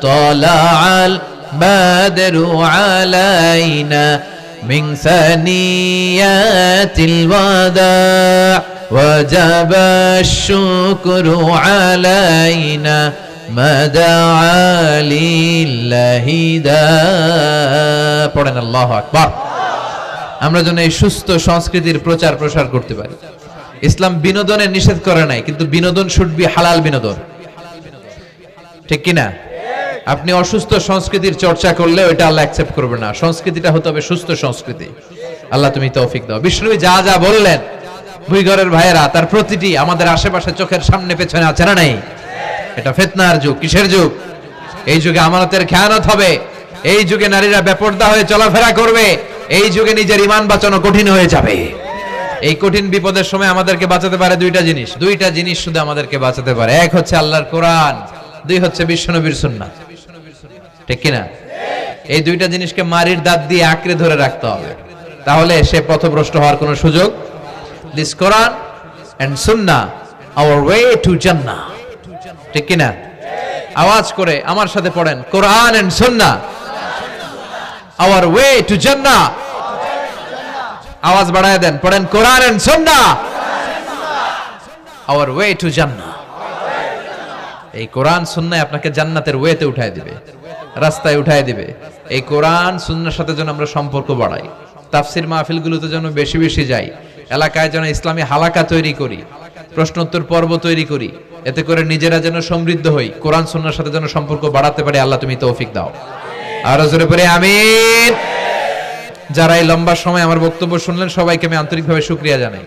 طلع البدر علينا من ثنيات الوداع وجب الشكر علينا ما دعا لله دا পড়েন আল্লাহু আকবার। আমরা যেন এই সুস্থ সংস্কৃতির প্রচার প্রসার করতে পারি। ইসলাম বিনোদনের নিষেধ করে নাই, কিন্তু বিনোদন শুড বি হালাল বিনোদন, ঠিক কিনা? আপনি অসুস্থ সংস্কৃতির চর্চা করলে ওইটা আল্লাহ অ্যাকসেপ্ট করবে না। সংস্কৃতিটা হতে হবে সুস্থ সংস্কৃতি। আল্লাহ তুমি তৌফিক দাও। বিষ্ণুবী যা যা বললেন, ভুইঘরের ভাইয়েরা, তার প্রতিটি আমাদের আশেপাশে চোখের সামনে পেছনে আছে না নেই? এটা ফিতনার যুগ। কিসের যুগ? এই যুগে আমানতের খেয়ানত হবে, এই যুগে নারীরা বেপরদা হয়ে চলাফেরা করবে, এই যুগে নিজের ঈমান বাঁচানো কঠিন হয়ে যাবে। এই কঠিন বিপদের সময় আমাদেরকে বাঁচাতে পারে দুইটা জিনিস শুধু আমাদেরকে বাঁচাতে পারে। এক হচ্ছে আল্লাহর কোরআন, দুই হচ্ছে বিশ্বনবীর সুন্নাহ। ঠিক কিনা? এই দুইটা জিনিসকে মারির দাঁত দিয়ে আঁকড়ে ধরে রাখতে হবে, তাহলে সে পথভ্রষ্ট হওয়ার কোনো সুযোগ। This Quran and Sunnah hour way to জান্নাহ। ঠিক কিনা? আওয়াজ করে আমার সাথে পড়েন, কোরআন and Sunnah hour way to জান্নাহ। আওয়াজ বাড়ায় দেন, পড়েন, কোরআন and Sunnah hour way to জান্নাহ। এই কোরআন সুন্নাহ আপনাকে জান্নাতের ওয়েতে উঠায় দিবে, রাস্তায় উঠায় দিবে। এই কোরআন সুন্নাহর সাথে যেন আমরা সম্পর্ক বাড়াই, তাফসির মাহফিলগুলোতে যেন বেশি বেশি যাই, এলাকায় যেন ইসলামী হালাকা তৈরি করি, প্রশ্নোত্তর পর্ব তৈরি করি, এতে করে নিজেরা যেন সমৃদ্ধ হই, কোরআন সুন্নাহর সাথে যেন সম্পর্ক বাড়াতে পারি। আল্লাহ তুমি তৌফিক দাও। আর জোরে পড়ে আমিন। যারা এই লম্বা সময় আমার বক্তব্য শুনলেন, সবাইকে আমি আন্তরিকভাবে শুকরিয়া জানাই।